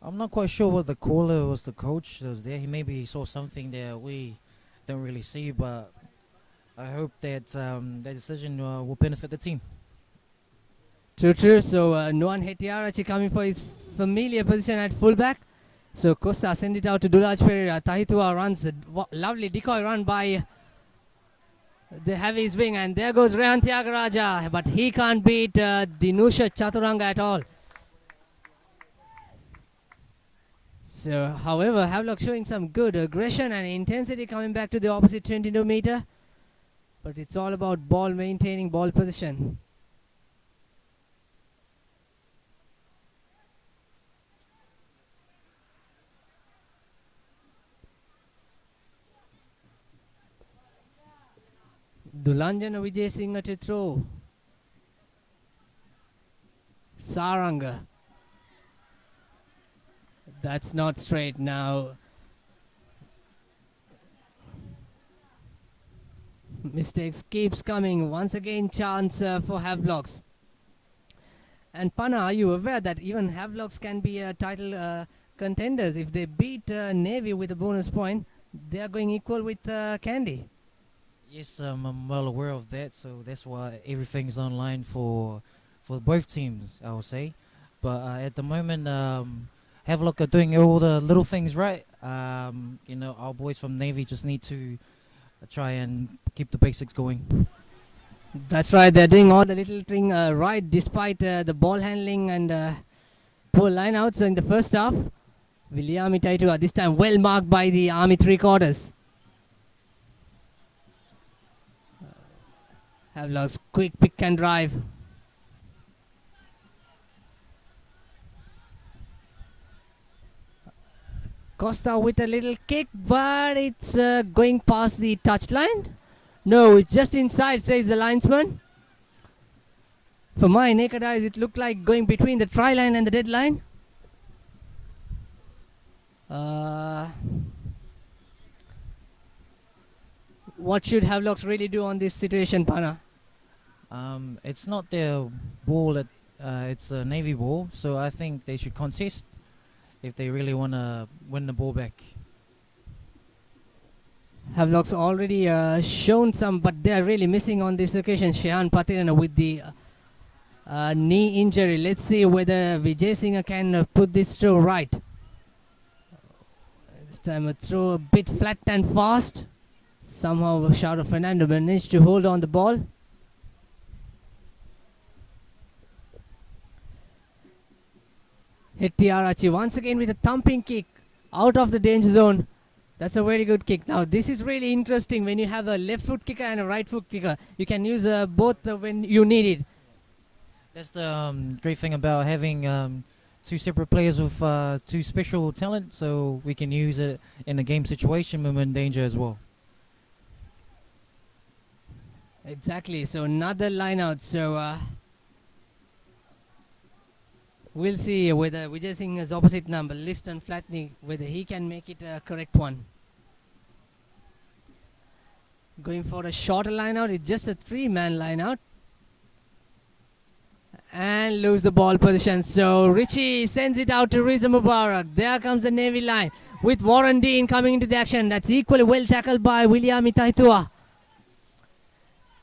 I'm not quite sure what the caller was. The coach that was there. He saw something that we don't really see, but I hope that that decision will benefit the team. True. So Nuan Hetiarachi coming for his familiar position at fullback. So Costa send it out to Dulaj Pereira. Tahitua runs a lovely decoy run by the heavy wing, and there goes Rehan Tyagaraja, but he can't beat Dinusha Chaturanga at all. So, however, Havelock showing some good aggression and intensity coming back to the opposite 22 meter. But it's all about ball maintaining, ball position. Dulanjana Vijay Singh to throw. Saranga. That's not straight now. Mistakes keeps coming. Once again chance for Havelocks. And Pana, are you aware that even Havelocks can be title contenders if they beat Navy with a bonus point? They are going equal with Candy. Yes, I'm well aware of that, so that's why everything's online for both teams, I will say. But at the moment, Havelock are doing all the little things right. Our boys from Navy just need to try and keep the basics going. That's right. They're doing all the little thing right, despite the ball handling and poor lineouts in the first half. Williami Taitua this time well marked by the Army three quarters. Havelock's quick pick and drive. Costa with a little kick, but it's going past the touchline. No, it's just inside, says the linesman. For my naked eyes, it looked like going between the try line and the dead line. What should Havelocks really do on this situation, Pana? It's not their ball, it's a Navy ball, so I think they should contest if they really want to win the ball back. Havelocks already shown some, but they are really missing on this occasion. Shehan Patirana with the knee injury. Let's see whether Vijay Singh can put this throw right. This time a throw a bit flat and fast. Somehow Shadow Fernando managed to hold on the ball. Hettiarachi once again with a thumping kick out of the danger zone. That's a very good kick. Now this is really interesting when you have a left foot kicker and a right foot kicker. You can use both when you need it. That's the great thing about having two separate players with two special talent, so we can use it in a game situation when we're in danger as well. Exactly. So another line out. So we'll see whether Vijay Singh's opposite number, Liston Flatney, whether he can make it a correct one. Going for a shorter line out. It's just a 3-man line out. And lose the ball position. So Richie sends it out to Riza Mubarak. There comes the Navy line with Warren Dean coming into the action. That's equally well tackled by Williami Taitua.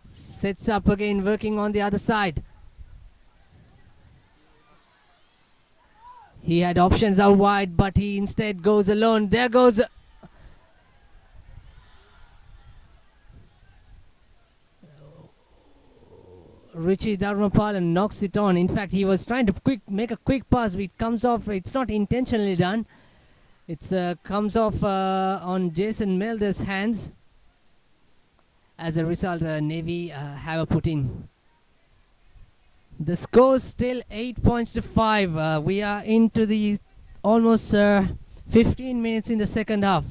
Sets up again, working on the other side. He had options out wide, but he instead goes alone. There goes Richie Dharmapalan, knocks it on. In fact, he was trying to make a quick pass. It comes off. It's not intentionally done. It comes off on Jason Melder's hands. As a result, Navy have a put in. The score still 8 points to 5. We are into the almost 15 minutes in the second half.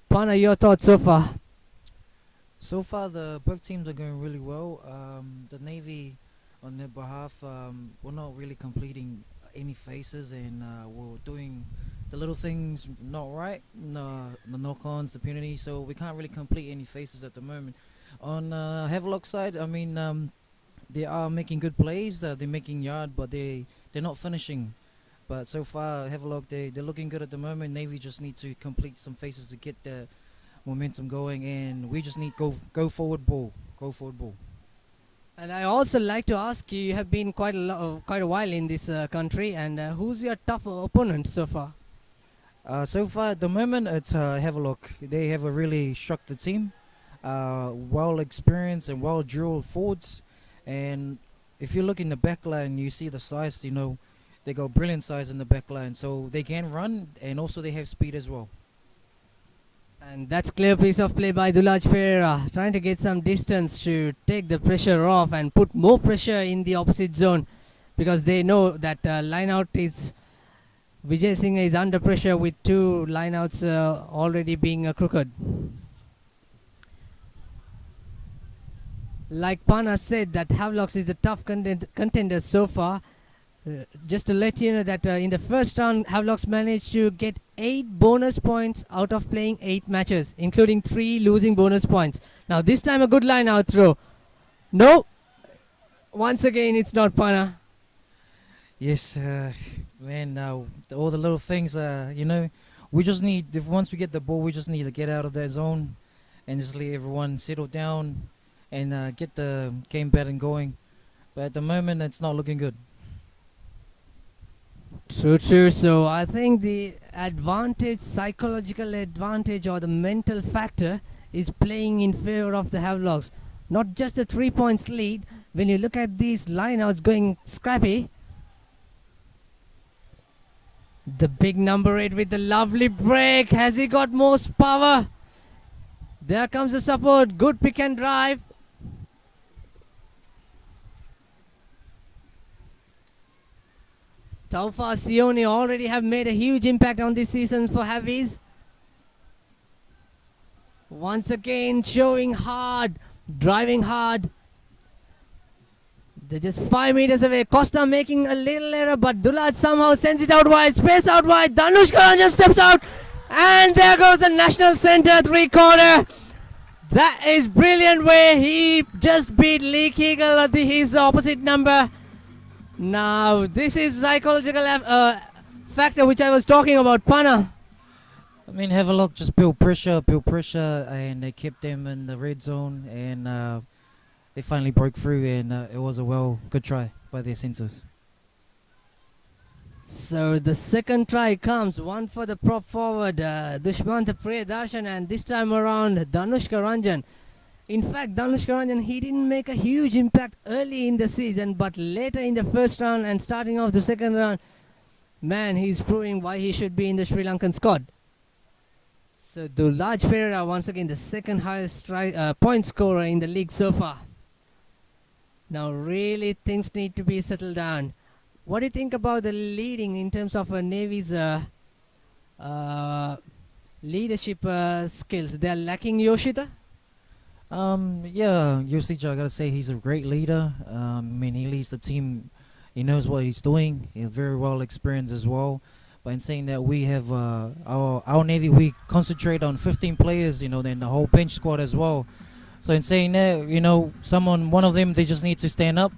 Pana, your thoughts so far? So far, both teams are going really well. The Navy, on their behalf, we're not really completing any phases, and we're doing the little things not right, the knock-ons, the penalty, so we can't really complete any phases at the moment. On Havelock side, I mean, they are making good plays, they're making yard, but they're not finishing. But so far, Havelock, they're looking good at the moment. Navy just need to complete some phases to get the momentum going, and we just need go forward ball. And I also like to ask you, you have been quite a while in this country, and who's your tough opponent so far? So far at the moment, it's Havelock. They have a really structured team, well experienced and well drilled forwards, and if you look in the back line, you see the size. They got brilliant size in the back line, so they can run, and also they have speed as well. And that's clear piece of play by Dulaj Pereira, trying to get some distance to take the pressure off and put more pressure in the opposite zone, because they know that line out is Vijay Singh is under pressure with two lineouts already being crooked. Like Pana said, that Havelocks is a tough contender so far. Just to let you know that in the first round, Havelocks managed to get 8 bonus points out of playing 8 matches, including 3 losing bonus points. Now this time a good line out throw. No, once again, it's not Pana. Yes, man. All the little things, we just need. If once we get the ball, we just need to get out of that zone and just let everyone settle down and get the game batting going. But at the moment, it's not looking good. True, true. So I think the advantage, psychological advantage, or the mental factor is playing in favor of the Havelocks. Not just the 3 points lead. When you look at these lineouts going scrappy, the big number 8 with the lovely break. Has he got most power? There comes the support. Good pick and drive. Taufa Sione already have made a huge impact on this season for Havies. Once again showing hard, driving hard. They're just 5 meters away. Costa making a little error, but Dulad somehow sends it out wide. Space out wide. Danushka Ranjan steps out. And there goes the national centre 3-corner. That is brilliant way. He just beat Lee Kegel at his opposite number. Now, this is psychological factor which I was talking about. Pana. I mean, Havelock just built pressure, and they kept them in the red zone, and they finally broke through, and it was a good try by their centres. So the second try comes, one for the prop forward, Dushmant Priyadarshan, and this time around Danushka Ranjan. In fact, Danushka Ranjan, he didn't make a huge impact early in the season, but later in the first round and starting off the second round, man, he's proving why he should be in the Sri Lankan squad. So Dulaj Pereira, once again, the second highest point scorer in the league so far. Now really things need to be settled down. What do you think about the leading in terms of Navy's leadership skills? They're lacking Yoshida? Yeah, Yosich, I gotta say he's a great leader. I mean, he leads the team. He knows what he's doing. He's very well experienced as well. But in saying that, we have our Navy. We concentrate on 15 players, then the whole bench squad as well. So in saying that, one of them, they just need to stand up.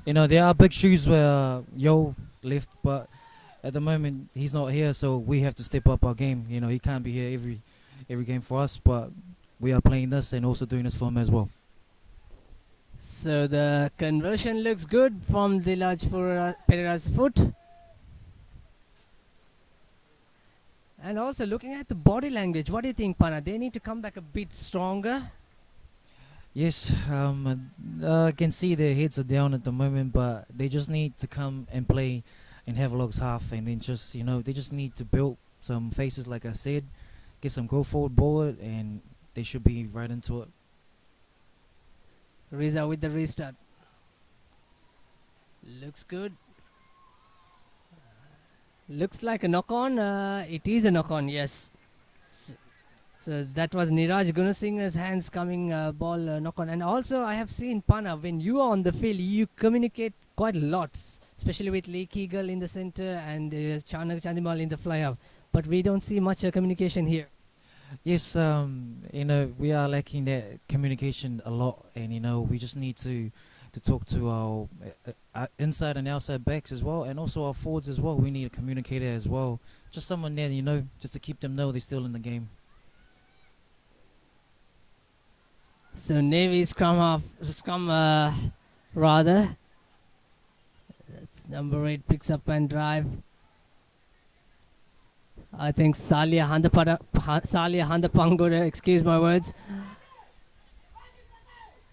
There are big shoes where Yo left, but at the moment he's not here, so we have to step up our game. He can't be here every game for us, but we are playing this and also doing this for him as well. So the conversion looks good from Dilaj Pereira's foot. And also looking at the body language, what do you think, Pana? They need to come back a bit stronger. Yes, I can see their heads are down at the moment, but they just need to come and play in Havelock's half, and then just they just need to build some faces, like I said, get some go forward bullet, and they should be right into it. Riza with the restart. Looks good. Looks like a knock-on. It is a knock-on, yes. So that was Niraj Gunasinghe's hands coming ball knock-on. And also I have seen, Pana, when you are on the field, you communicate quite a lot, especially with Lee Kegel in the center and Chanak Chandimal in the fly-up. But we don't see much communication here. Yes, we are lacking that communication a lot, and we just need to talk to our inside and outside backs as well, and also our forwards as well. We need a communicator as well, just someone there, just to keep them know they're still in the game. So Navy scrum rather. That's number 8 picks up and drive. I think Salia Handapangoda, excuse my words.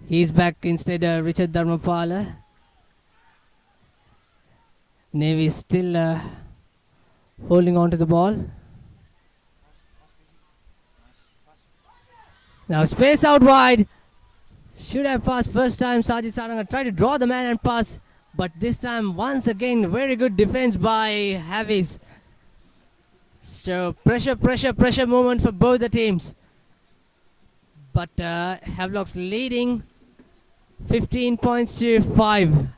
He's back instead of Richard Dharmapala. Navy still holding on to the ball. Now space out wide. Should have passed first time. Sajid Saranga tried to draw the man and pass. But this time, once again, very good defense by Havies. So pressure moment for both the teams. But Havelock's leading 15 points to 5.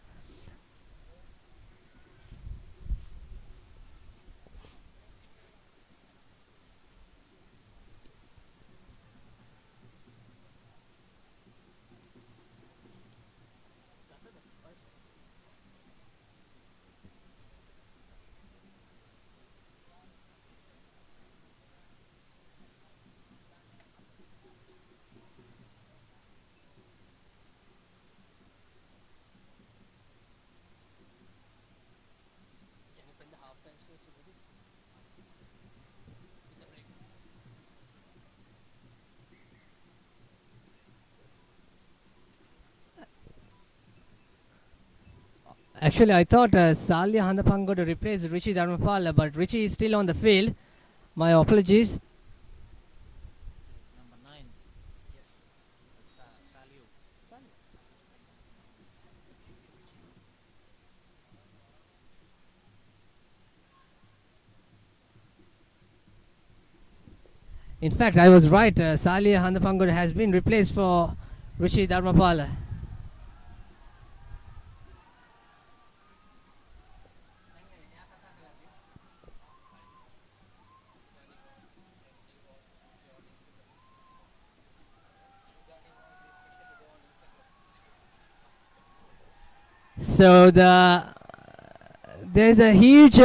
Actually, I thought Salya Handapango to replace Richie Dharmapala, but Richie is still on the field. My apologies. Number 9. Yes. It's Salio. In fact, I was right. Salya Handapango has been replaced for Richie Dharmapala. So there's a huge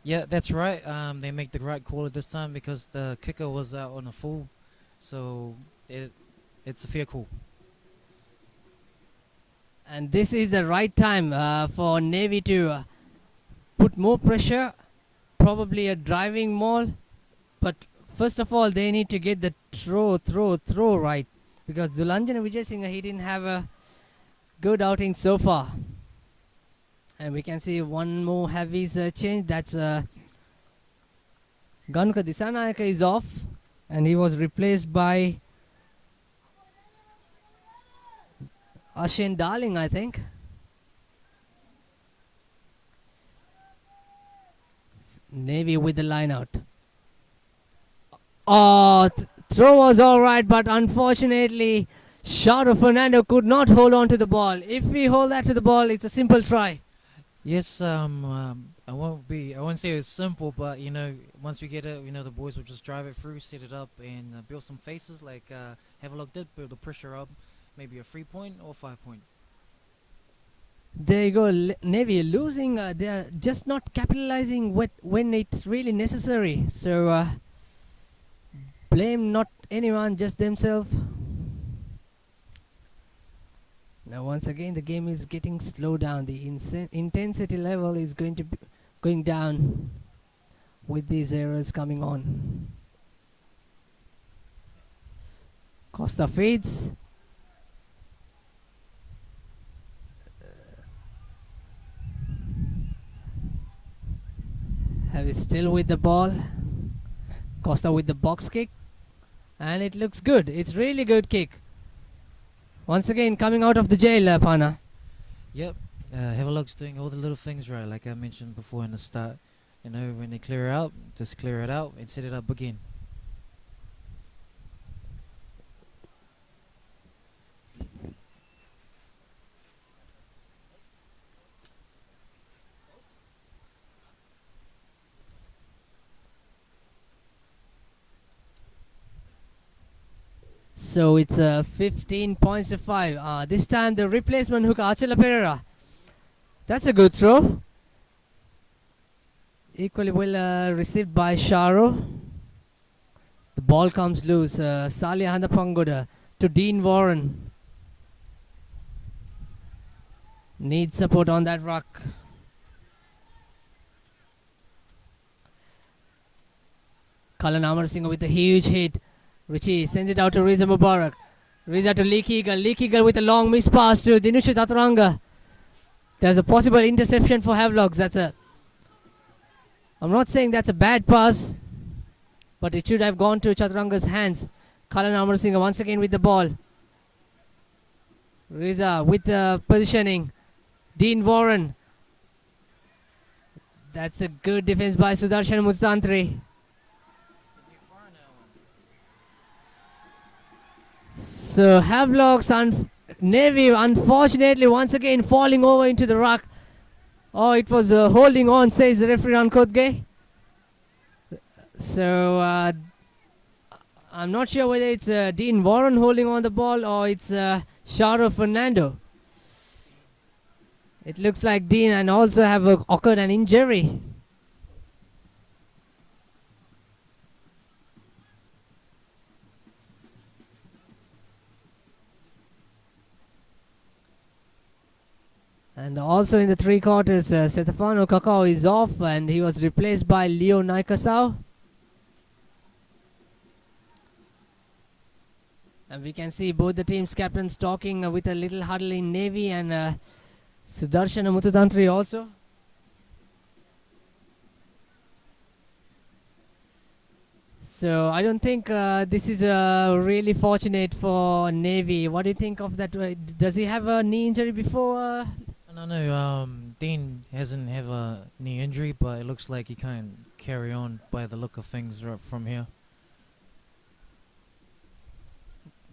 Yeah, that's right. They make the right call at this time because the kicker was out on a full, so it's a fair call. and this is the right time for Navy to put more pressure, probably a driving maul, but first of all they need to get the throw right, because Dulanjana Vijayasinghe, he didn't have a good outing so far. And we can see one more heavy's change. That's Ganuka Disanayaka is off, and he was replaced by Ashin Darling, I think. Navy with the line out. Oh, throw was all right, but unfortunately, Sharo Fernando could not hold on to the ball. If we hold that to the ball, it's a simple try. Yes, I won't say it's simple, but once we get it, the boys will just drive it through, set it up, and build some faces like Havelock did, build the pressure up, maybe a 3-point or 5-point. There you go, Navy losing. They are just not capitalizing when it's really necessary. So blame not anyone, just themselves. Now once again the game is getting slowed down. The intensity level is going to be going down with these errors coming on. Costa fades. Heavy still with the ball. Costa with the box kick. And it looks good. It's really good kick. Once again coming out of the jail, Pana. Yep, Havelock's doing all the little things right, like I mentioned before in the start. When they clear out, just clear it out and set it up again. So it's 15 points to 5. This time the replacement hooker, Achala Pereira. That's a good throw. Equally well received by Sharo. The ball comes loose. Salya Handapangoda to Dean Warren. Needs support on that ruck. Kalan Amarasinghe with a huge hit. Richie sends it out to Riza Mubarak. Riza to Leaky Eagle. Leaky Eagle with a long miss pass to Dinusha Taturanga. There's a possible interception for Havelocks. I'm not saying that's a bad pass, but it should have gone to Chaturanga's hands. Kalan Amarasinghe once again with the ball. Riza with the positioning. Dean Warren. That's a good defense by Sudarshan Mutantri. So Havelocks and Navy unfortunately once again falling over into the ruck. Oh, it was holding on, says the referee on Kodge. So I'm not sure whether it's Dean Warren holding on the ball or it's Sharo Fernando. It looks like Dean and also have occurred an injury. And also in the three quarters, Stefano Kakao is off and he was replaced by Leo Naikasau. And we can see both the teams' captains talking with a little huddle in Navy and Sudarshan and Mututantri also. So I don't think this is really fortunate for Navy. What do you think of that? Does he have a knee injury before? No, Dean hasn't have a knee injury, but it looks like he can't carry on by the look of things from here.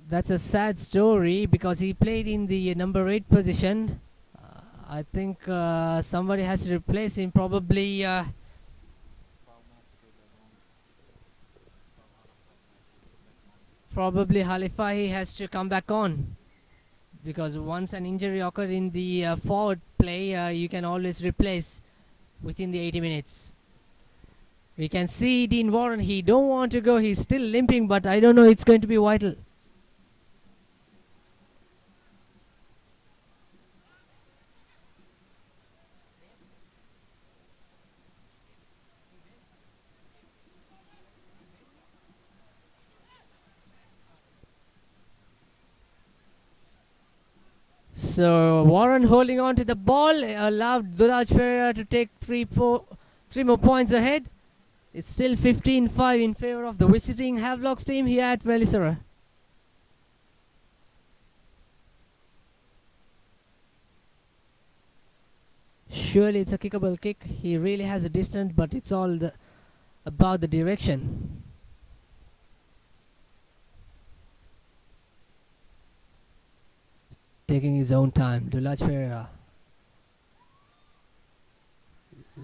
That's a sad story because he played in the number 8 position. I think somebody has to replace him. Probably Halifahi has to come back on, because once an injury occurred in the forward play, you can always replace within the 80 minutes. We can see Dean Warren. He don't want to go. He's still limping, but I don't know. It's going to be vital. So Warren holding on to the ball allowed Dulaj Pereira to take three more points ahead. It's still 15-5 in favor of the visiting Havelock's team here at Velisara. Surely it's a kickable kick. He really has a distance, but it's all about the direction. Taking his own time. Dulaj Pereira.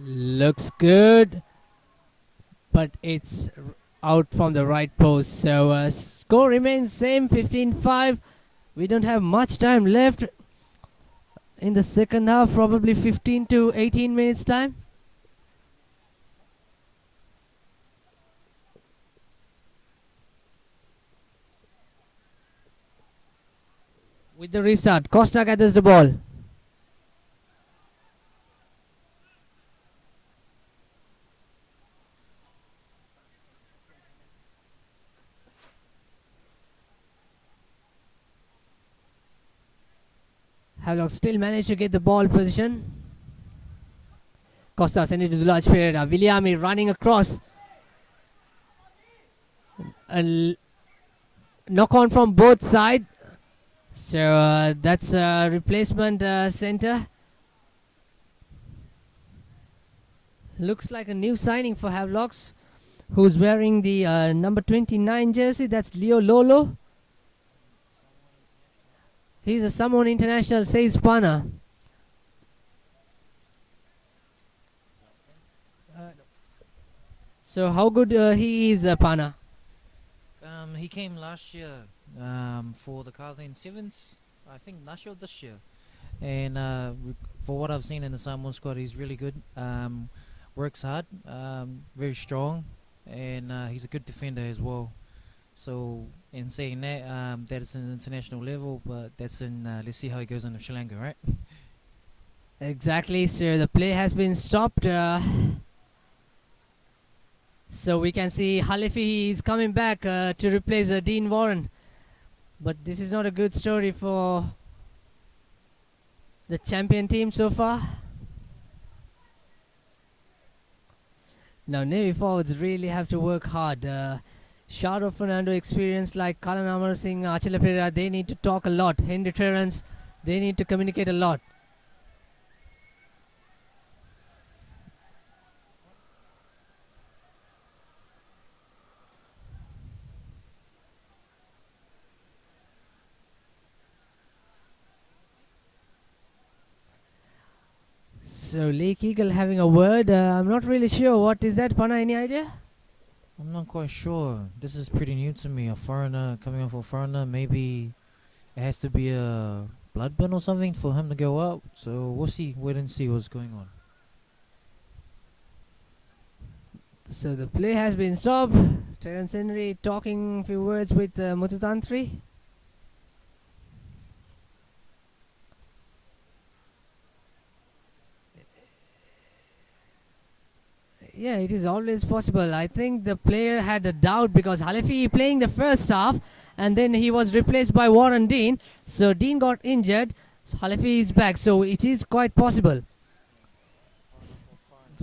Looks good, but it's out from the right post. So score remains same, 15-5. We don't have much time left in the second half, probably 15 to 18 minutes time. With the restart, Costa gathers the ball. Havelock still managed to get the ball position. Costa sending it to Dulaj Pereira. Williami running across. A knock on from both sides. So that's a replacement center. Looks like a new signing for Havelocks, who's wearing the number 29 jersey. That's Leo Lolo. He's a Samoan international, says Pana. So how good he is, Pana? He came last year for the Carlin Sevens, I think last year or this year. And for what I've seen in the Samoan squad, he's really good. Works hard, very strong, and he's a good defender as well. So, in saying that, that is an international level, but that's in, let's see how it goes in Sri Lanka, right? Exactly, sir. The play has been stopped. So we can see Halifi is coming back to replace Dean Warren. But this is not a good story for the champion team so far. Now Navy forwards really have to work hard. Shadow Fernando experience like Kalan Amar Singh, Achila Pereira, they need to talk a lot. Henry Terrence, they need to communicate a lot. So Lake Eagle having a word. I'm not really sure. What is that, Pana? Any idea? I'm not quite sure. This is pretty new to me. A foreigner coming in for a foreigner. Maybe it has to be a blood burn or something for him to go up. So we'll see. Wait and see what's going on. So the play has been stopped. Terence Henry talking a few words with Mututantri. Yeah, it is always possible. I think the player had a doubt because Halifi playing the first half and then he was replaced by Warren Dean. So Dean got injured. So Halefi is back. So it is quite possible.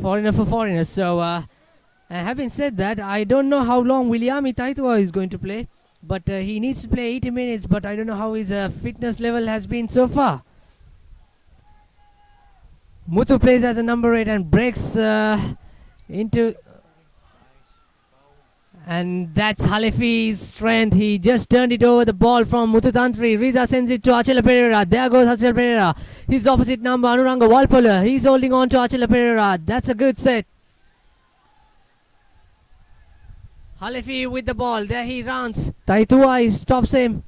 Foreigner for foreigner. So having said that, I don't know how long Williami Taitua is going to play, but he needs to play 80 minutes. But I don't know how his fitness level has been so far. Muthu plays as a number 8 and breaks into. And that's Halefi's strength. He just turned it over the ball from Muthu Tantri. Riza sends it to Achela Pereira. There goes Achela Pereira. His opposite number, Anuranga Walpola. He's holding on to Achela Pereira. That's a good set. Halefi with the ball. There he runs. Taitua stops him.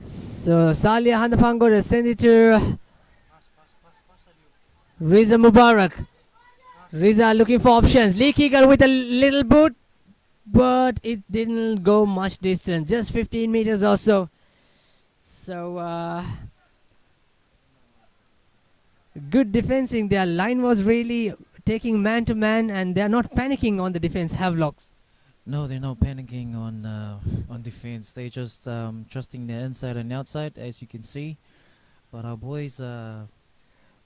So Salia Handapangoda send it to Riza Mubarak. Riza looking for options. Lee Keegal with a little boot, but it didn't go much distance, just 15 meters or so. So good defensing. Their line was really taking man to man, and they're not panicking on the defense. Havelocks. No, they're not panicking on defense. They just trusting the inside and outside, as you can see. But our boys are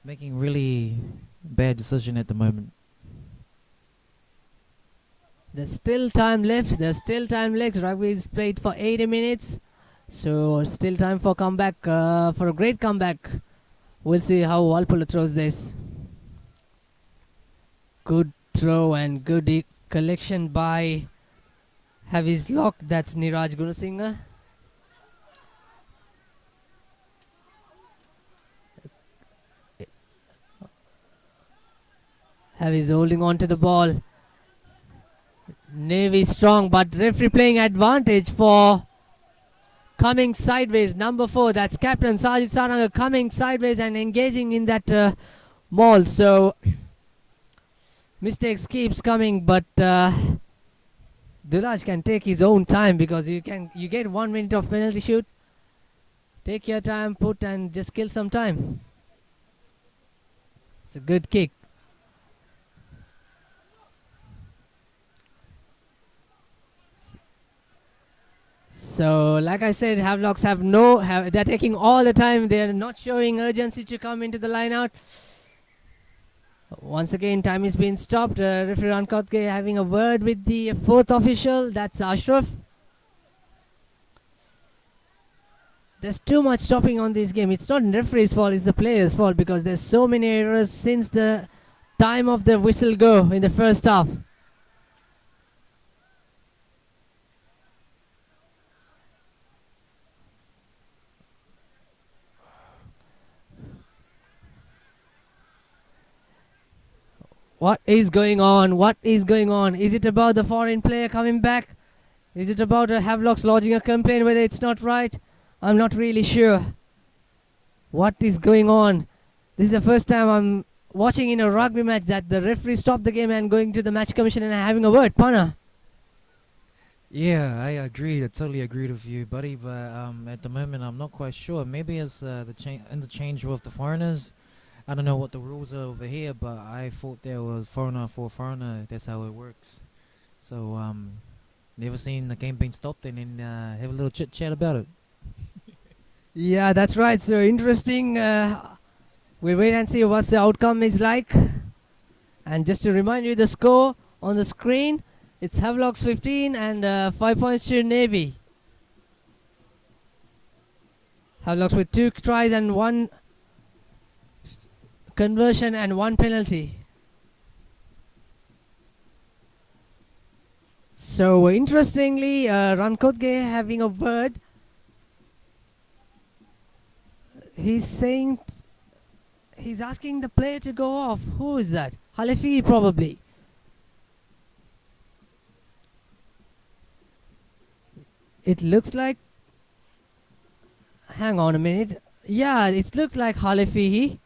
making really bad decision at the moment. There's still time left. Rugby is played for 80 minutes. So still time for comeback, for a great comeback. We'll see how Walpola throws this. Good throw and good collection by Havelock. That's Niraj Gunasinghe. Havi's holding on to the ball. Navy strong, but referee playing advantage for coming sideways. Number 4, that's captain Sajid Saranga coming sideways and engaging in that maul. So mistakes keeps coming, but Dulaj can take his own time, because you get 1 minute of penalty shoot. Take your time, put and just kill some time. It's a good kick. So, like I said, Havelocks they're taking all the time. They're not showing urgency to come into the line out. Once again, time is being stopped. Referee Rankotke having a word with the 4th official. That's Ashraf. There's too much stopping on this game. It's not the referee's fault, it's the player's fault, because there's so many errors since the time of the whistle go in the first half. What is going on? Is it about the foreign player coming back? Is it about Havelocks lodging a complaint whether it's not right? I'm not really sure. What is going on? This is the first time I'm watching in a rugby match that the referee stopped the game and going to the match commission and having a word. Pana. Yeah, I agree. I totally agreed with you, buddy. But at the moment, I'm not quite sure. Maybe it's the interchange with the foreigners. I don't know what the rules are over here, but I thought there was foreigner for foreigner. That's how it works. So never seen the game being stopped, and then have a little chit chat about it. Yeah, that's right. So interesting. We'll wait and see what the outcome is like. And just to remind you, the score on the screen, it's Havelocks 15 and 5 points to Navy. Havelocks with 2 tries and 1 conversion and 1 penalty. So interestingly, Rankotge having a word. He's saying, he's asking the player to go off. Who is that? Halefi probably. It looks like, hang on a minute. Yeah, it looks like Halefi.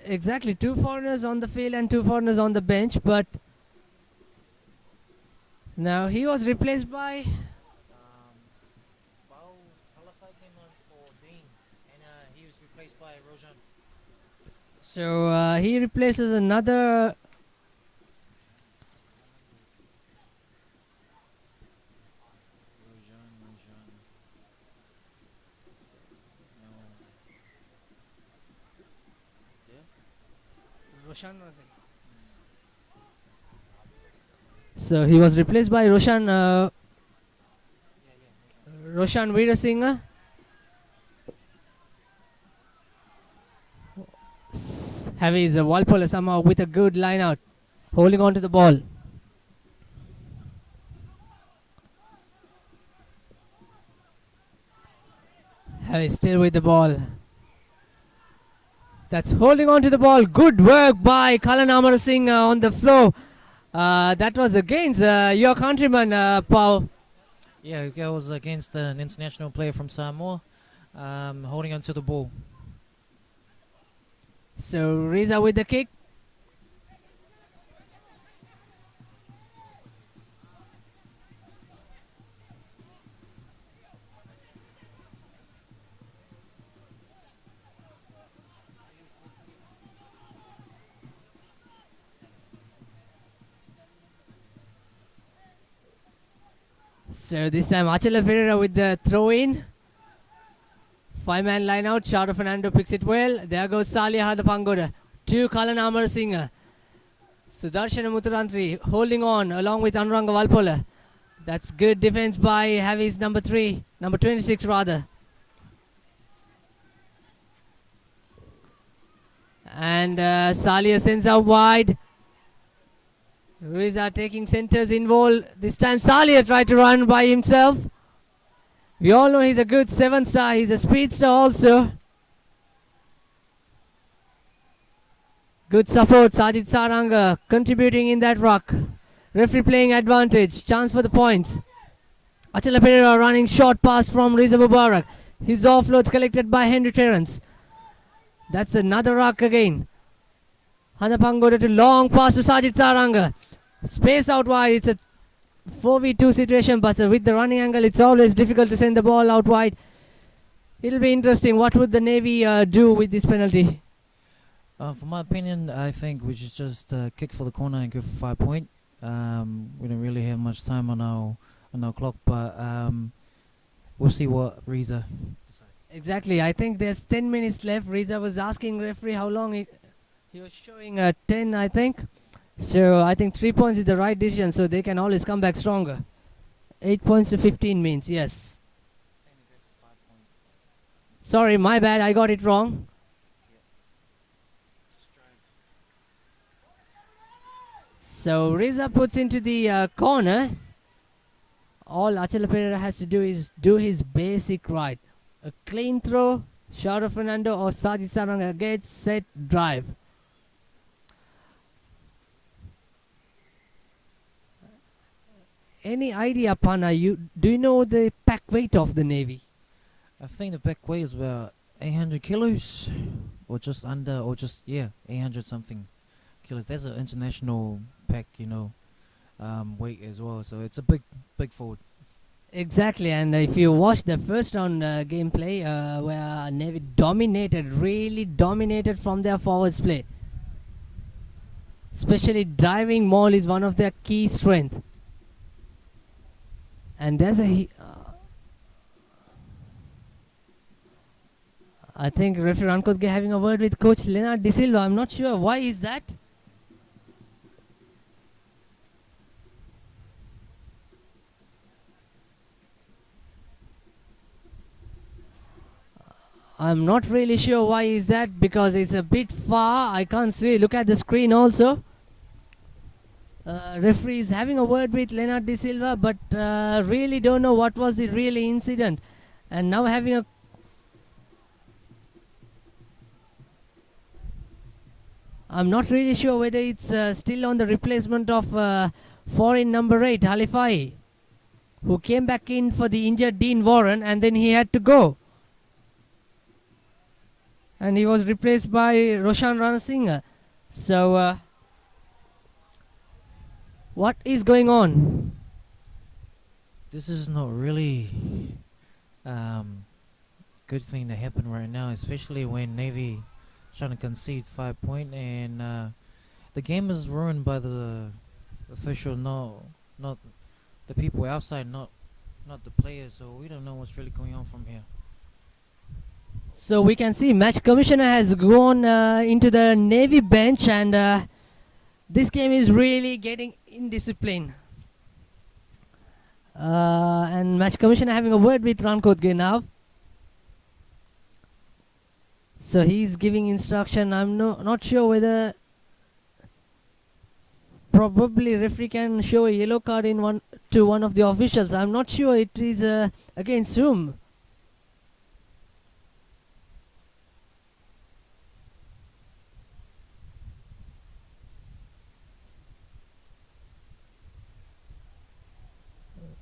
Exactly, 2 foreigners on the field and 2 foreigners on the bench, but now he was replaced by So he replaces another. So he was replaced by Roshan Veerasinghe. Heavy's a Walpola somehow with a good line out, holding on to the ball. Heavy still with the ball. That's holding on to the ball. Good work by Kalan Amarasinghe on the floor. That was against your countryman, Pau. Yeah, it was against an international player from Samoa, holding onto the ball. So Riza with the kick. So this time Achala Pereira with the throw in. 5-man line out. Shadow Fernando picks it well. There goes Salia Hadapangoda to Kalan Amarasinghe. Sudarshana Muturantri holding on along with Anuranga Valpola. That's good defense by Havi's number 26 rather. And Salia sends out wide. Riza taking centers involved. This time Salia tried to run by himself. We all know he's a good 7-star. He's a speedster also. Good support. Sajid Saranga contributing in that ruck. Referee playing advantage. Chance for the points. Achala Pereira running short pass from Riza Mubarak. His offloads collected by Henry Terrence. That's another ruck again. Hanapangoda to long pass to Sajid Saranga. Space out wide. It's a 4v2 situation, but with the running angle, it's always difficult to send the ball out wide. It'll be interesting. What would the Navy do with this penalty? For my opinion, I think we should just kick for the corner and go for 5 point. We don't really have much time on our clock, but we'll see what Riza decides. Exactly. I think there's 10 minutes left. Riza was asking referee how long he was showing 10, I think. So I think 3 points is the right decision, so they can always come back stronger. 8 points to 15 means, yes. Sorry, my bad, I got it wrong. So Riza puts into the corner. All Achala Pereira has to do is do his basic right. A clean throw, Shadow Fernando or Sajid Saranga gets set, drive. Any idea, Pana? Do you know the pack weight of the Navy? I think the back weight is about 800 kilos, or just under, or just 800 something kilos. That's an international pack, weight as well. So it's a big forward. Exactly, and if you watch the first round gameplay, where Navy really dominated from their forwards play. Especially driving maul is one of their key strengths. And there's I think referee Rankodge having a word with coach Leonard De Silva. I'm not sure why is that. I'm not really sure why is that, because it's a bit far. I can't see. Look at the screen also. Referee is having a word with Leonard De Silva, but really don't know what was the real incident. And now having a... I'm not really sure whether it's still on the replacement of foreign number 8, Halifai, who came back in for the injured Dean Warren, and then he had to go. And he was replaced by Roshan Ranasinghe. So... what is going on? This is not really good thing to happen right now, especially when Navy trying to concede 5 point, and the game is ruined by the official, not the people outside, not the players. So we don't know what's really going on from here. So we can see match commissioner has gone into the Navy bench, and this game is really getting indiscipline. And match commissioner having a word with Rankotge now. So he's giving instruction. I'm not sure whether probably referee can show a yellow card in one of the officials. I'm not sure it is against whom.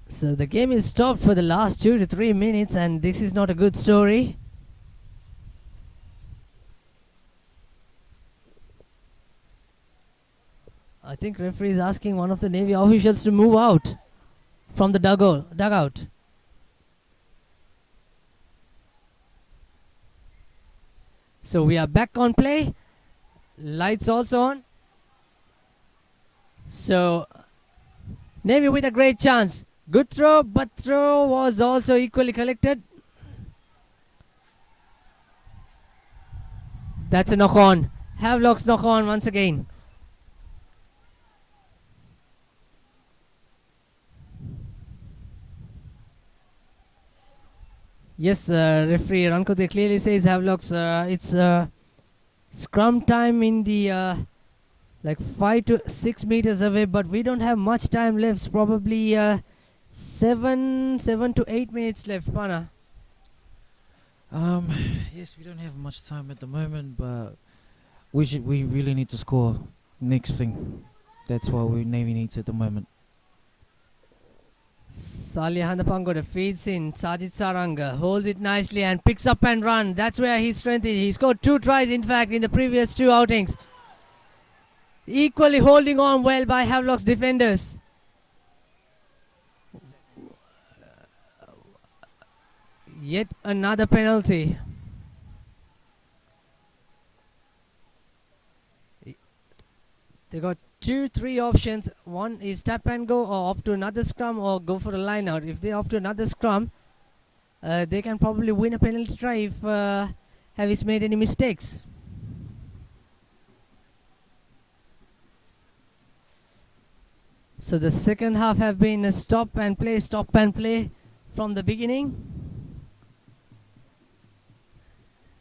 So the game is stopped for the last 2 to 3 minutes, and this is not a good story. I think referee is asking one of the Navy officials to move out from the dugout. So we are back on play. Lights also on. So Navy with a great chance. Good throw, but throw was also equally collected. That's a knock on. Havelock's knock on once again. Yes, referee Rankote clearly says Havelock's. It's scrum time in the like 5 to 6 meters away, but we don't have much time left. Probably 7 to 8 minutes left, Pana. Yes, we don't have much time at the moment, but we really need to score next thing. That's what Navy needs at the moment. Salih Handapangoda feeds in. Sajid Saranga holds it nicely and picks up and run. That's where his strength is. He scored 2 tries, in fact, in the previous 2 outings. Equally holding on well by Havelock's defenders. Yet another penalty. They got 2-3 options. One is tap and go, or opt to another scrum, or go for a line out. If they opt to another scrum, they can probably win a penalty try if Havis made any mistakes. So the second half have been a stop and play from the beginning.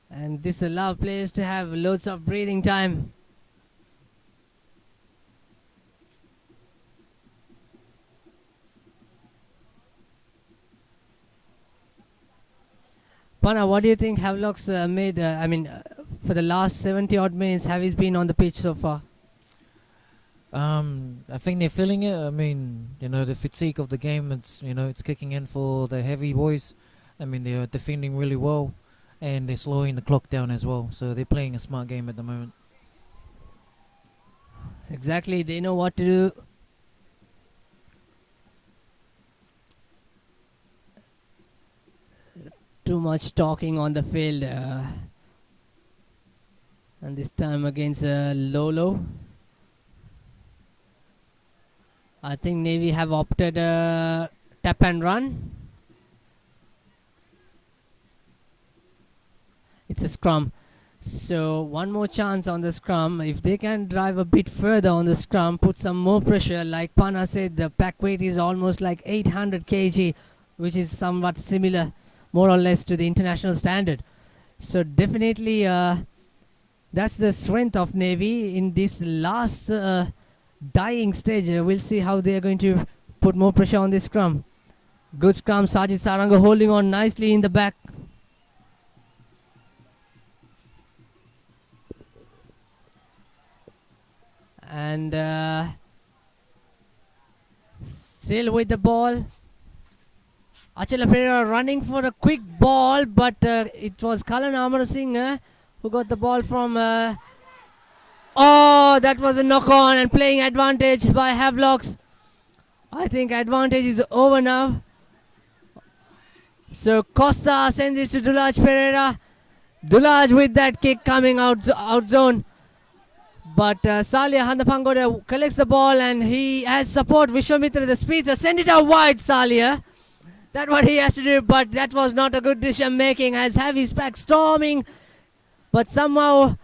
And this allows players to have loads of breathing time. Pana, what do you think Havelock's made? For the last 70 odd minutes, have he been on the pitch so far? I think they're feeling it. I mean, the fatigue of the game, it's kicking in for the heavy boys. I mean, they're defending really well, and they're slowing the clock down as well. So they're playing a smart game at the moment. Exactly, they know what to do. Too much talking on the field. And this time against Lolo. I think Navy have opted tap and run. It's a scrum. So one more chance on the scrum. If they can drive a bit further on the scrum, put some more pressure. Like Pana said, the pack weight is almost like 800 kg, which is somewhat similar, more or less, to the international standard. So definitely that's the strength of Navy in this last dying stage. We'll see how they are going to put more pressure on this scrum. Good scrum. Sajid Saranga holding on nicely in the back. And still with the ball. Achala Pereira running for a quick ball, but it was Kalan Amarasinghe who got the ball from... that was a knock-on and playing advantage by Havelocks. I think advantage is over now. So Costa sends it to Dulaj Pereira. Dulaj with that kick coming out zone. But Salia Handapangoda collects the ball and he has support. Vishwamitra, the speedster, send it out wide, Salia. That's what he has to do, but that was not a good decision making as Heavy's back storming. But somehow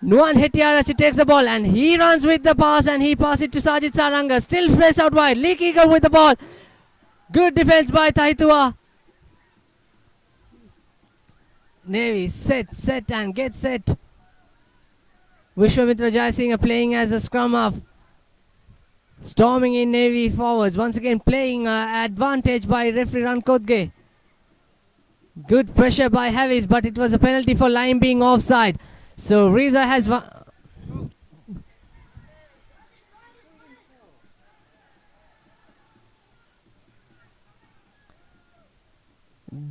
Nuan Hetiarachi takes the ball and he runs with the pass and he passes it to Sajid Saranga. Still space out wide. Leak Eagle with the ball. Good defense by Taitua. Navy set and get set. Vishwamitra Jayasingh playing as a scrum half. Storming in Navy forwards. Once again playing advantage by referee Rankodge. Good pressure by Heavies, but it was a penalty for line being offside. So Riza has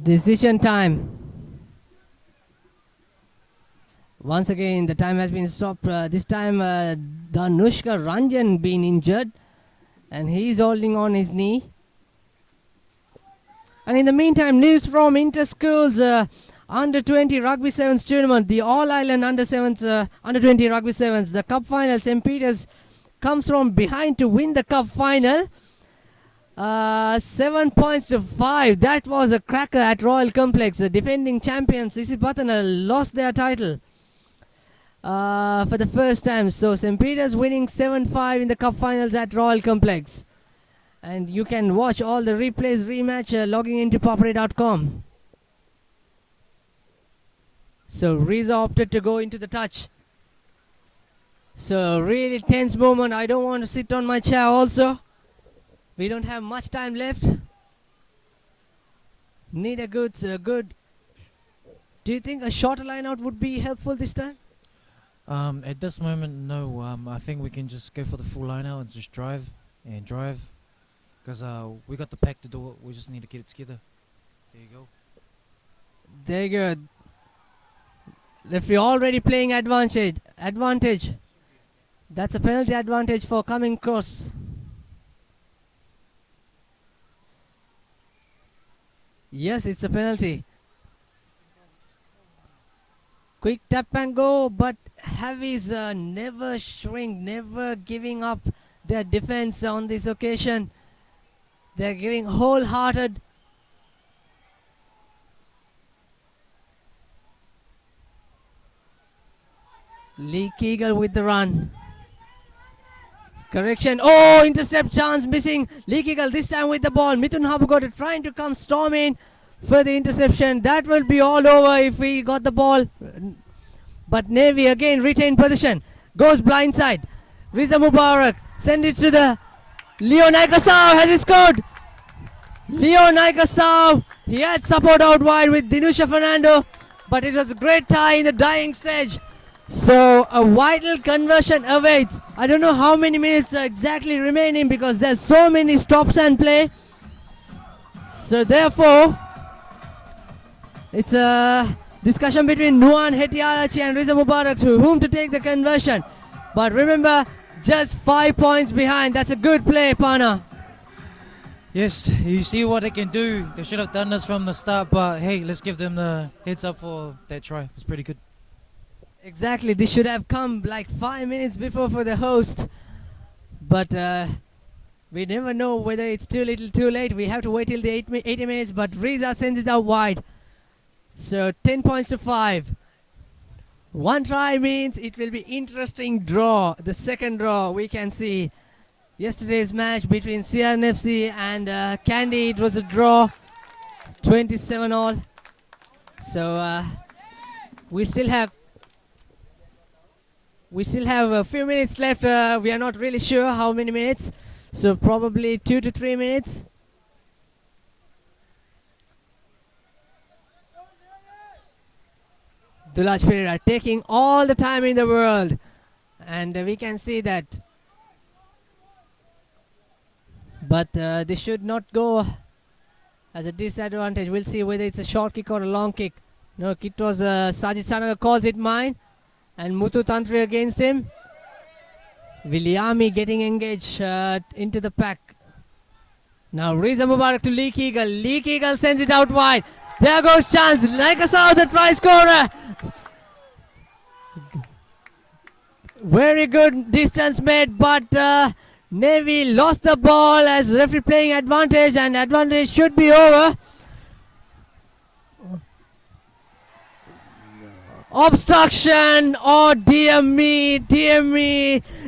decision time. Once again, the time has been stopped. This time, Dhanushka Ranjan been injured, and he's holding on his knee. And in the meantime, news from Interschools Under 20 Rugby Sevens tournament, the All Ireland Under 20 Rugby Sevens, the Cup final. St. Peter's comes from behind to win the Cup final. 7 points to 5. That was a cracker at Royal Complex. The defending champions Isipatana lost their title for the first time. So St. Peter's winning 7-5 in the Cup finals at Royal Complex. And you can watch all the replays, rematch, logging into ThePapare.com. So Riza opted to go into the touch. So really tense moment. I don't want to sit on my chair also. We don't have much time left. Need a good. Do you think a shorter line out would be helpful this time? At this moment, no. I think we can just go for the full line out and just drive. Because we got the pack to do it. We just need to get it together. There you go. There you go. Referee already playing advantage. That's a penalty advantage for coming cross. Yes, it's a penalty. Quick tap and go, but Heavies never shrink, never giving up their defense on this occasion. They're giving wholehearted. Lee Keegle with the run. Correction. Oh, intercept chance missing. Lee Keegle this time with the ball. Mithun Habagota trying to come storming for the interception. That will be all over if we got the ball. But Navy again retained position. Goes blindside. Riza Mubarak. Send it to the Leo Naikasau. Has he scored? Leo Naikasau. He had support out wide with Dinusha Fernando. But it was a great tie in the dying stage. So a vital conversion awaits. I don't know how many minutes exactly remaining because there's so many stops and play. So therefore, it's a discussion between Nuan Hetiarachi and Riza Mubarak to whom to take the conversion. But remember, just 5 points behind. That's a good play, Pana. Yes, you see what they can do. They should have done this from the start, but hey, let's give them the heads up for that try. It's pretty good. Exactly, this should have come like 5 minutes before for the host. But we never know whether it's too little, too late. We have to wait till the 80 minutes, but Riza sends it out wide. So 10 points to 5. One try means it will be interesting draw. The second draw we can see. Yesterday's match between CRNFC and Kandy, it was a draw. 27 all. So we still have a few minutes left. We are not really sure how many minutes. So probably 2 to 3 minutes. Dulaj Pereira taking all the time in the world. And we can see that. But this should not go as a disadvantage. We'll see whether it's a short kick or a long kick. No, it was Sajid Sanaga calls it mine. And Muthu Tantri against him. Viliami getting engaged into the pack. Now Riza Mubarak to Lee Keegle. Lee Keegle sends it out wide. There goes chance. Naikasau, the try scorer. Very good distance made, but Navy lost the ball as referee playing advantage, and advantage should be over. Obstruction, oh dear me,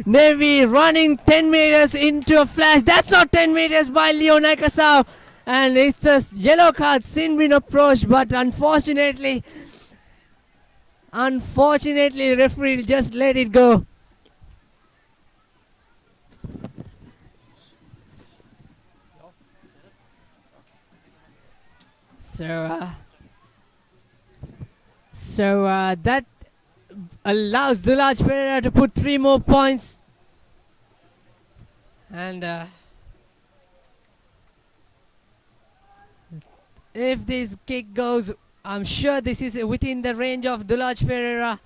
Navy running 10 meters into a flash. That's not 10 meters by Leo Naikasau, and it's a yellow card, sin been approached, but unfortunately referee just let it go. So that allows Dulaj Pereira to put 3 more points, and if this kick goes, I'm sure this is within the range of Dulaj Pereira,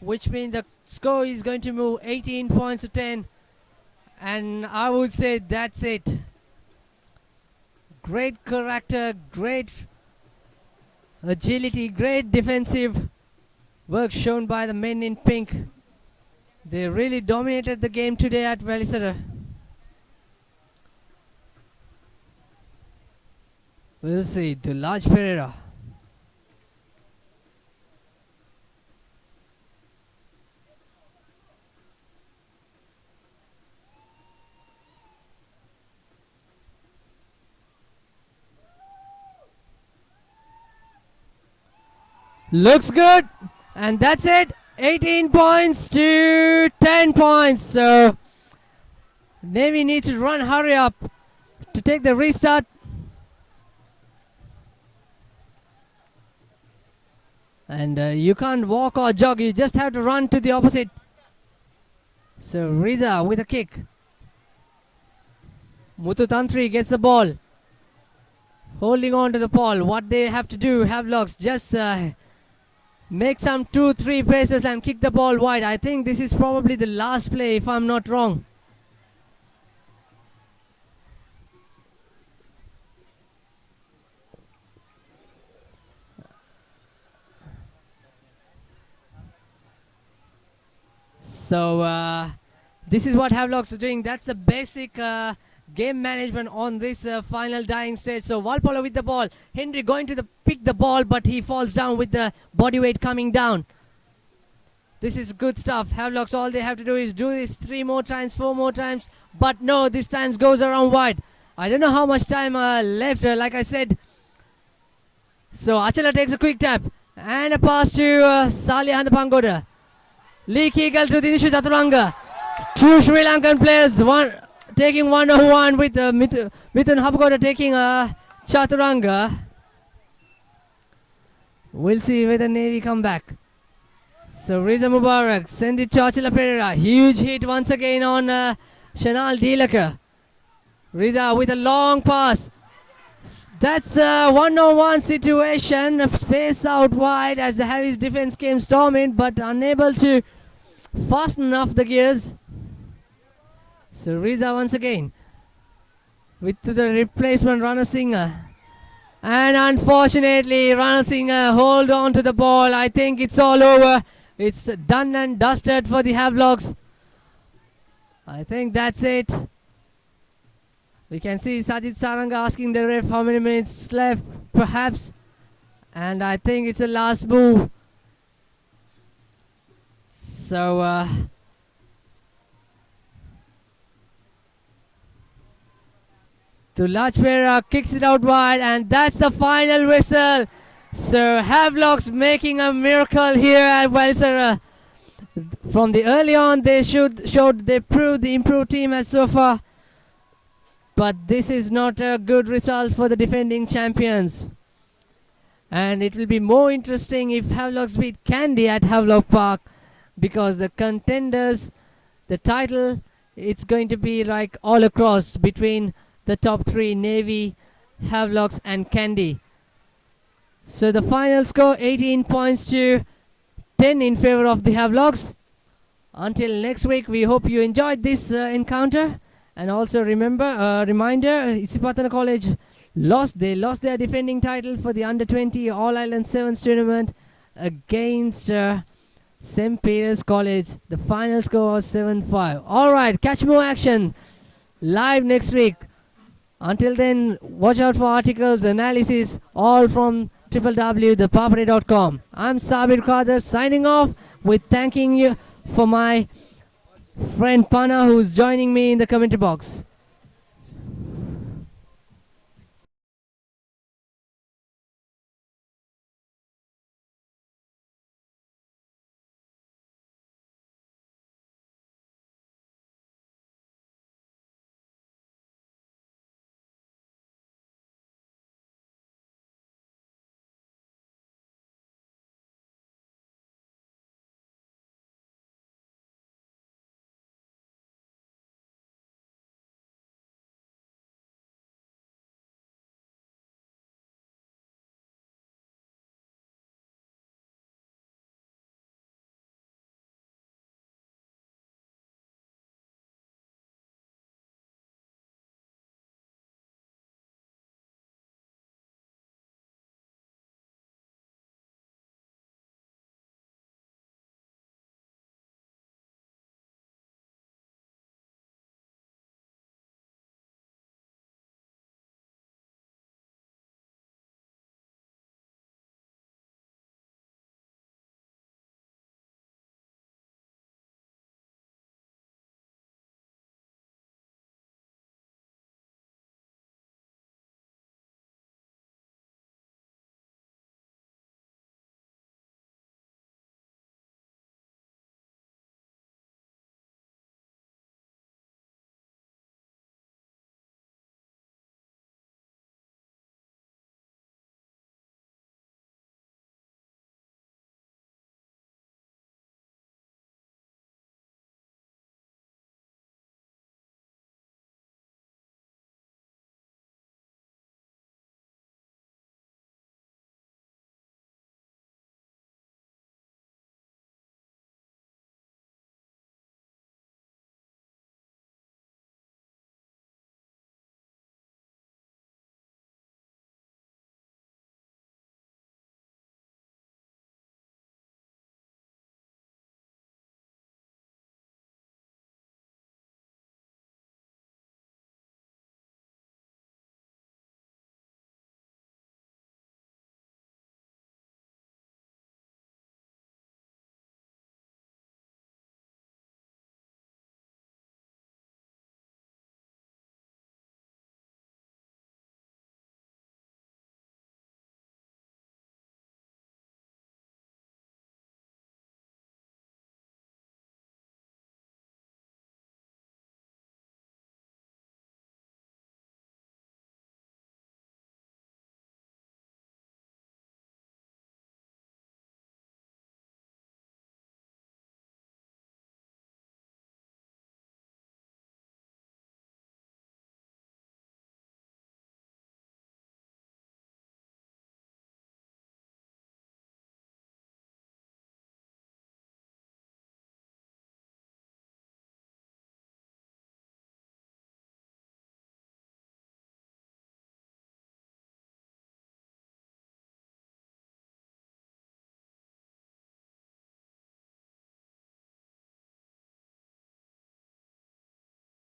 which means the score is going to move 18 points to 10, and I would say that's it. Great character, great agility, great defensive work shown by the men in pink. They really dominated the game today at Velisara. We'll see Dulaj Pereira. Looks good, and that's it. 18 points to 10 points. So Navy needs to hurry up to take the restart. And you can't walk or jog, you just have to run to the opposite. So Riza with a kick. Muthu Tantri gets the ball, holding on to the ball. What they have to do, Havelocks, just make some 2-3 paces and kick the ball wide. I think this is probably the last play, if I'm not wrong. So this is what Havelocks are doing. That's the basic game management on this final dying stage. So Walpola with the ball. Henry going to pick the ball, but he falls down with the body weight coming down. This is good stuff. Havelocks, all they have to do is do this 3 more times, 4 more times. But no, this time goes around wide. I don't know how much time left, like I said. So Achala takes a quick tap. And a pass to Salia Handapangoda. Lee Kegal to Dinishu Taturanga. 2 Sri Lankan players, taking 1-on-1 with Mithun Hapagoda taking Chaturanga. We'll see whether Navy come back. So Riza Mubarak send it to Achila Pereira. Huge hit once again on Shanal Dilaka. Riza with a long pass. That's a 1-on-1 situation. Space out wide as the Havis defense came storming, but unable to fasten off the gears. So Riza once again with the replacement Rana Singh. And unfortunately Rana Singh hold on to the ball. I think it's all over. It's done and dusted for the Havelocks. I think that's it. We can see Sajid Saranga asking the ref how many minutes left, perhaps. And I think it's the last move. So Dulaj Pereira kicks it out wide, and that's the final whistle. So Havelocks making a miracle here at Velisara. From the early on, they proved the improved team as so far. But this is not a good result for the defending champions. And it will be more interesting if Havelocks beat Kandy at Havelock Park, because the contenders, the title, it's going to be like all across between the top 3, Navy, Havelocks and Kandy. So the final score 18 points to 10 in favor of the Havelocks. Until next week, we hope you enjoyed this encounter. And also remember, reminder, Isipatana College They lost their defending title for the under 20 All Ireland Sevens tournament against St. Peter's College. The final score was 7-5. Alright, catch more action live next week. Until then, watch out for articles, analysis, all from www.ThePapare.com. I'm Sabir Qadir signing off with thanking you for my friend Pana who's joining me in the commentary box.